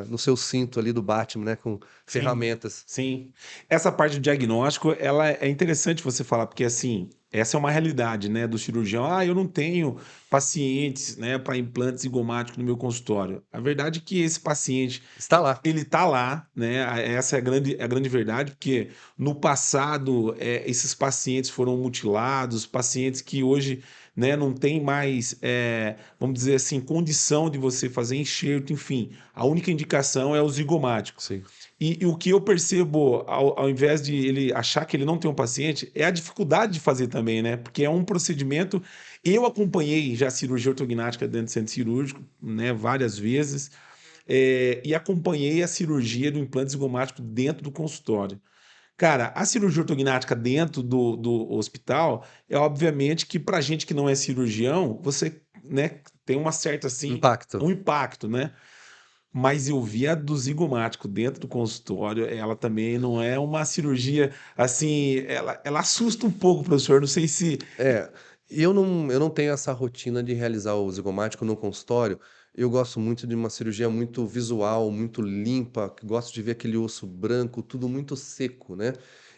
no seu cinto ali do Batman, né, com Sim, ferramentas. sim. Essa parte do diagnóstico, ela é interessante você falar, porque assim, essa é uma realidade, né, do cirurgião. Ah, eu não tenho pacientes, né, para implantes zigomáticos no meu consultório. A verdade é que esse paciente, Está lá. ele tá lá, né? Essa é a grande verdade, porque no passado, esses pacientes foram mutilados, pacientes que hoje, né, não tem mais, vamos dizer assim, condição de você fazer enxerto, enfim. A única indicação é o zigomático. Sim. E o que eu percebo, ao invés de ele achar que ele não tem um paciente, é a dificuldade de fazer também, né? Porque é um procedimento. Eu acompanhei já cirurgia ortognática dentro do centro cirúrgico, né, várias vezes, e acompanhei a cirurgia do implante zigomático dentro do consultório. Cara, a cirurgia ortognática dentro do hospital é obviamente que para gente que não é cirurgião, você, né, tem uma certa assim, Impacto. um impacto, né? Mas eu vi a do zigomático dentro do consultório, ela também não é uma cirurgia assim, ela assusta um pouco, professor. Não sei se. É, eu não tenho essa rotina de realizar o zigomático no consultório. Eu gosto muito de uma cirurgia muito visual, muito limpa, que gosto de ver aquele osso branco, tudo muito seco, né?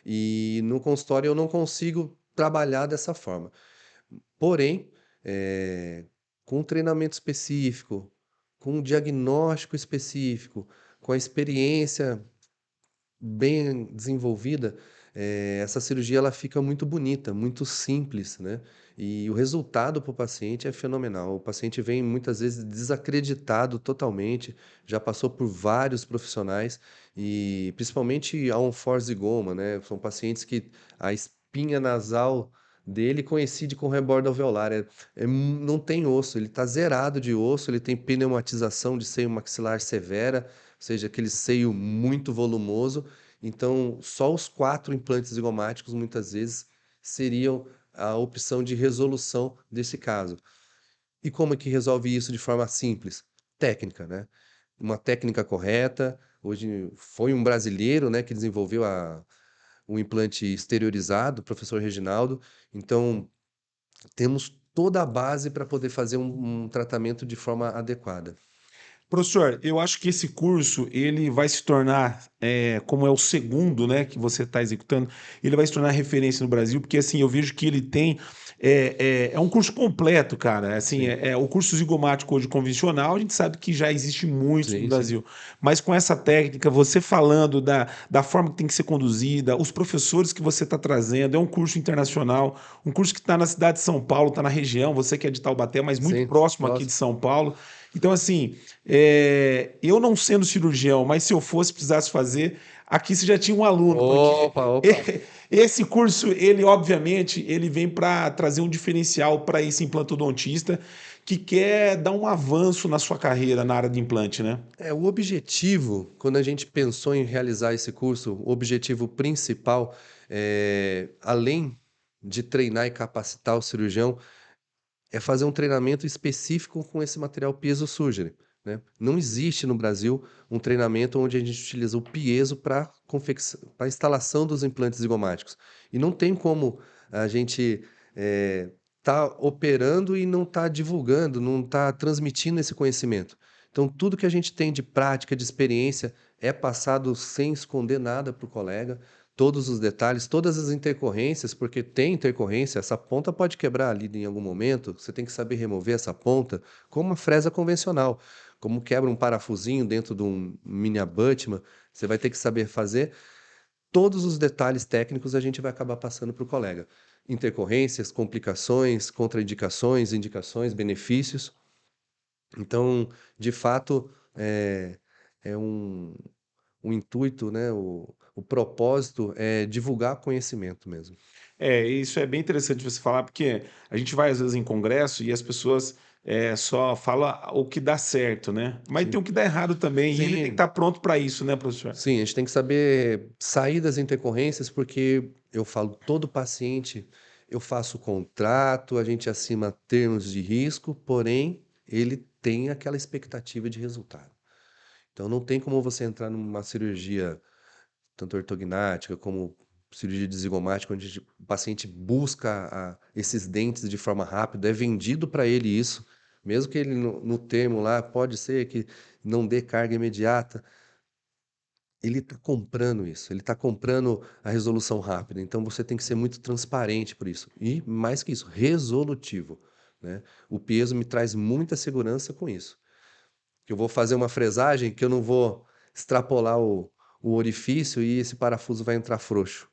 E no consultório eu não consigo trabalhar dessa forma. Porém, com um treinamento específico, com um diagnóstico específico, com a experiência bem desenvolvida, essa cirurgia ela fica muito bonita, muito simples, né? E o resultado para o paciente é fenomenal. O paciente vem muitas vezes desacreditado totalmente, já passou por vários profissionais e principalmente a Onfors e Goma, né? São pacientes que a espinha nasal dele coincide com o rebordo alveolar. Não tem osso, ele está zerado de osso, ele tem pneumatização de seio maxilar severa, ou seja, aquele seio muito volumoso. Então, só os 4 implantes zigomáticos muitas vezes seriam a opção de resolução desse caso. E como é que resolve isso de forma simples? Técnica, né? Uma técnica correta. Hoje foi um brasileiro, né, que desenvolveu o implante exteriorizado, o professor Reginaldo. Então, temos toda a base para poder fazer um tratamento de forma adequada. Professor, eu acho que esse curso ele vai se tornar, como é o segundo, né, que você está executando, ele vai se tornar referência no Brasil, porque assim eu vejo que ele tem é um curso completo, cara. Assim, Sim, o curso zigomático hoje convencional, a gente sabe que já existe muitos no sim, sim. Brasil, mas com essa técnica, você falando da forma que tem que ser conduzida, os professores que você está trazendo, é um curso internacional, um curso que está na cidade de São Paulo, está na região, você que é de Taubaté, mas muito Sim, próximo aqui de próximo. São Paulo. Então, assim, eu não sendo cirurgião, mas se eu fosse, precisasse fazer, aqui você já tinha um aluno, porque Opa, opa. esse curso, ele obviamente, ele vem para trazer um diferencial para esse implantodontista que quer dar um avanço na sua carreira na área de implante, né? O objetivo, quando a gente pensou em realizar esse curso, o objetivo principal, além de treinar e capacitar o cirurgião, é fazer um treinamento específico com esse material piezo surgery, né? Não existe no Brasil um treinamento onde a gente utiliza o piezo para para a instalação dos implantes zigomáticos. E não tem como a gente tá operando e não tá divulgando, não tá transmitindo esse conhecimento. Então, tudo que a gente tem de prática, de experiência, é passado sem esconder nada para o colega, todos os detalhes, todas as intercorrências, porque tem intercorrência, essa ponta pode quebrar ali em algum momento, você tem que saber remover essa ponta, como uma fresa convencional, como quebra um parafusinho dentro de um mini abutment, você vai ter que saber fazer. Todos os detalhes técnicos a gente vai acabar passando para o colega. Intercorrências, complicações, contraindicações, indicações, benefícios. Então, de fato, é o intuito, né? O propósito é divulgar conhecimento mesmo. Isso é bem interessante você falar, porque a gente vai às vezes em congresso e as pessoas só falam o que dá certo, né? Mas tem Sim. o que dá errado também, e ele tem que Sim, estar pronto para isso, né, professor? sim, a gente tem que saber sair das intercorrências, porque eu falo, todo paciente, eu faço o contrato, a gente assina termos de risco, porém, ele tem aquela expectativa de resultado. Então, não tem como você entrar numa cirurgia, tanto ortognática como cirurgia de zigomática, onde o paciente busca esses dentes de forma rápida, é vendido para ele isso, mesmo que ele no termo lá, pode ser que não dê carga imediata, ele está comprando isso, ele está comprando a resolução rápida. Então você tem que ser muito transparente por isso. E mais que isso, resolutivo, né? O peso me traz muita segurança com isso. Que eu vou fazer uma fresagem que eu não vou extrapolar o orifício e esse parafuso vai entrar frouxo.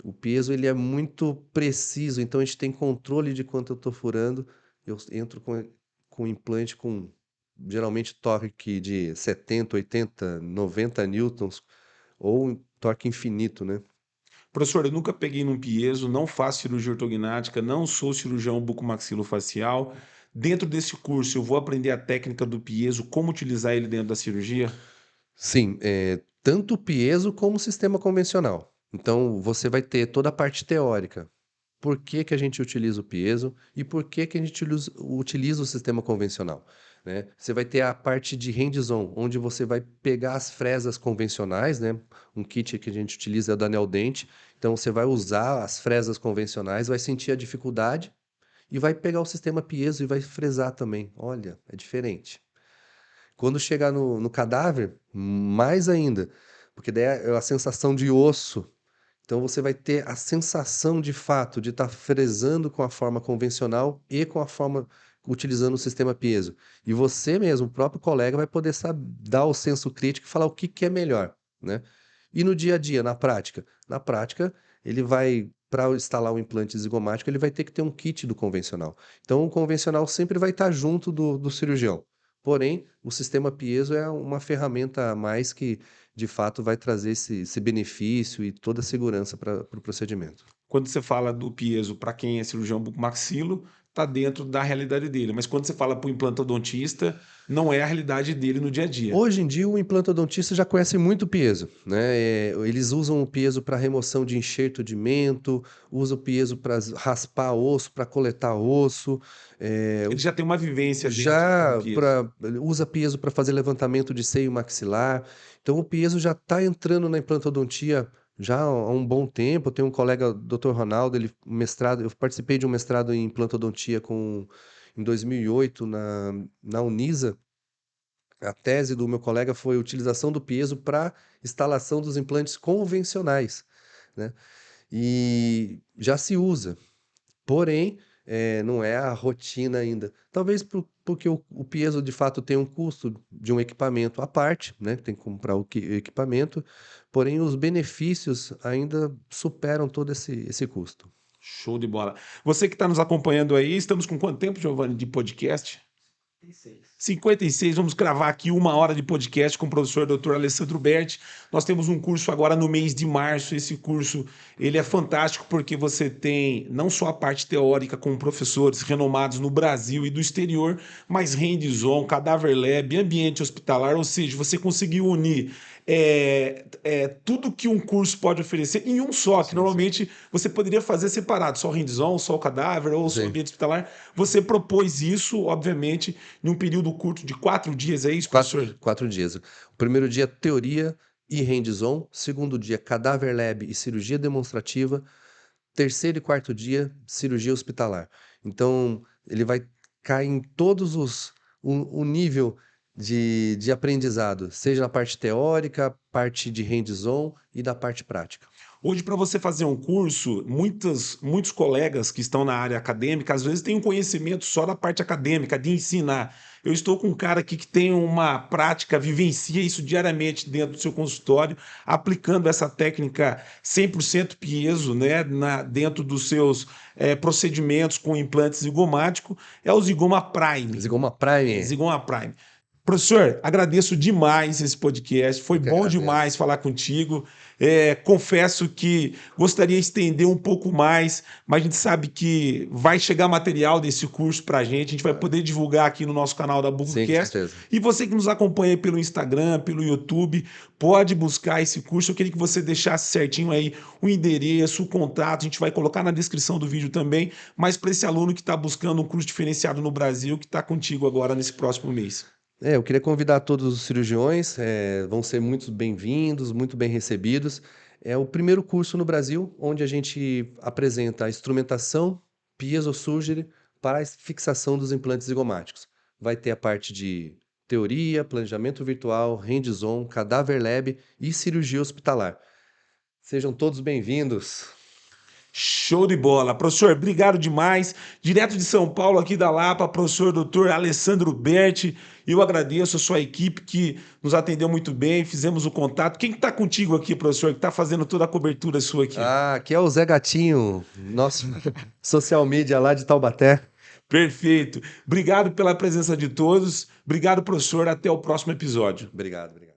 O peso ele é muito preciso, então a gente tem controle de quanto eu estou furando. Eu entro com implante com geralmente torque de 70, 80, 90 newtons ou um torque infinito, né? Professor, eu nunca peguei num piezo, não faço cirurgia ortognática, não sou cirurgião bucomaxilofacial. Dentro desse curso, eu vou aprender a técnica do piezo, como utilizar ele dentro da cirurgia? Sim, tanto o piezo como o sistema convencional. Então, você vai ter toda a parte teórica. Por que que a gente utiliza o piezo e por que que a gente utiliza o sistema convencional, né? Você vai ter a parte de hands-on, onde você vai pegar as fresas convencionais, né? Um kit que a gente utiliza é o da Neodent. Então, você vai usar as fresas convencionais, vai sentir a dificuldade e vai pegar o sistema piezo e vai fresar também. Olha, é diferente. Quando chegar no cadáver, mais ainda, porque daí é a sensação de osso. Então você vai ter a sensação de fato de estar fresando com a forma convencional e com a forma utilizando o sistema piezo. E você mesmo, o próprio colega, vai poder dar o senso crítico e falar o que que é melhor, né? E no dia a dia, na prática? Na prática, ele vai, para instalar o implante zigomático, ele vai ter que ter um kit do convencional. Então, o convencional sempre vai estar junto do cirurgião. Porém, o sistema piezo é uma ferramenta a mais que, de fato, vai trazer esse benefício e toda a segurança para o procedimento. Quando você fala do piezo para quem é cirurgião bucomaxilo, está dentro da realidade dele. Mas quando você fala para o implantodontista, não é a realidade dele no dia a dia. Hoje em dia, o implantodontista já conhece muito o piezo, né? Eles usam o piezo para remoção de enxerto de mento, usa o piezo para raspar osso, para coletar osso, Ele já tem uma vivência dentro do já piezo. usa piezo para fazer levantamento de seio maxilar. Então, o piezo já está entrando na implantodontia já há um bom tempo. Eu tenho um colega, Dr. Ronaldo, ele mestrado, eu participei de um mestrado em implantodontia em 2008 na Unisa. A tese do meu colega foi a utilização do piezo para instalação dos implantes convencionais, né? E já se usa, porém, não é a rotina ainda. Talvez porque o piezo de fato tem um custo de um equipamento à parte, né? Tem que comprar o equipamento, porém os benefícios ainda superam todo esse custo. Show de bola. Você que está nos acompanhando aí, estamos com quanto tempo, Giovanni, de podcast? 56, vamos cravar aqui 1 hora de podcast com o professor Dr. Alessandro Berti. Nós temos um curso agora no mês de março. Esse curso ele é fantástico porque você tem não só a parte teórica com professores renomados no Brasil e do exterior, mas hands-on, cadáver lab, ambiente hospitalar, ou seja, você conseguiu unir tudo que um curso pode oferecer em um só, que Sim, sim. normalmente você poderia fazer separado, só o hands-on, só o cadáver ou só o Sim. ambiente hospitalar. Você propôs isso, obviamente, em um período curto de 4 dias, é isso, professor? 4 dias. O primeiro dia, teoria e hands-on. Segundo dia, cadáver lab e cirurgia demonstrativa. Terceiro e quarto dia, cirurgia hospitalar. Então, ele vai cair em todos o nível de aprendizado, seja na parte teórica, parte de hands-on e da parte prática. Hoje, para você fazer um curso, muitos colegas que estão na área acadêmica, às vezes têm um conhecimento só da parte acadêmica, de ensinar. Eu estou com um cara aqui que tem uma prática, vivencia isso diariamente dentro do seu consultório, aplicando essa técnica 100% piezo, né, dentro dos seus procedimentos com implantes zigomático, é o Zigoma Prime. Zigoma Prime. Zigoma Prime. Professor, agradeço demais esse podcast. Foi Eu que bom agradeço. demais falar contigo. Confesso que gostaria de estender um pouco mais, mas a gente sabe que vai chegar material desse curso para a gente vai poder divulgar aqui no nosso canal da Sim, com BucoCast. certeza. E você que nos acompanha aí pelo Instagram, pelo YouTube, pode buscar esse curso. Eu queria que você deixasse certinho aí o endereço, o contato. A gente vai colocar na descrição do vídeo também. Mas para esse aluno que está buscando um curso diferenciado no Brasil, que está contigo agora nesse próximo mês. Eu queria convidar todos os cirurgiões, vão ser muito bem-vindos, muito bem recebidos. É o primeiro curso no Brasil onde a gente apresenta a instrumentação piezosurgery para a fixação dos implantes zigomáticos. Vai ter a parte de teoria, planejamento virtual, hands-on, cadáver lab e cirurgia hospitalar. Sejam todos bem-vindos. Show de bola. Professor, obrigado demais. Direto de São Paulo, aqui da Lapa, professor Dr. Alessandro Berti. Eu agradeço a sua equipe que nos atendeu muito bem, fizemos o contato. Quem está contigo aqui, professor, que está fazendo toda a cobertura sua aqui? Aqui é o Zé Gatinho, nosso social media lá de Taubaté. Perfeito. Obrigado pela presença de todos. Obrigado, professor. Até o próximo episódio. Obrigado.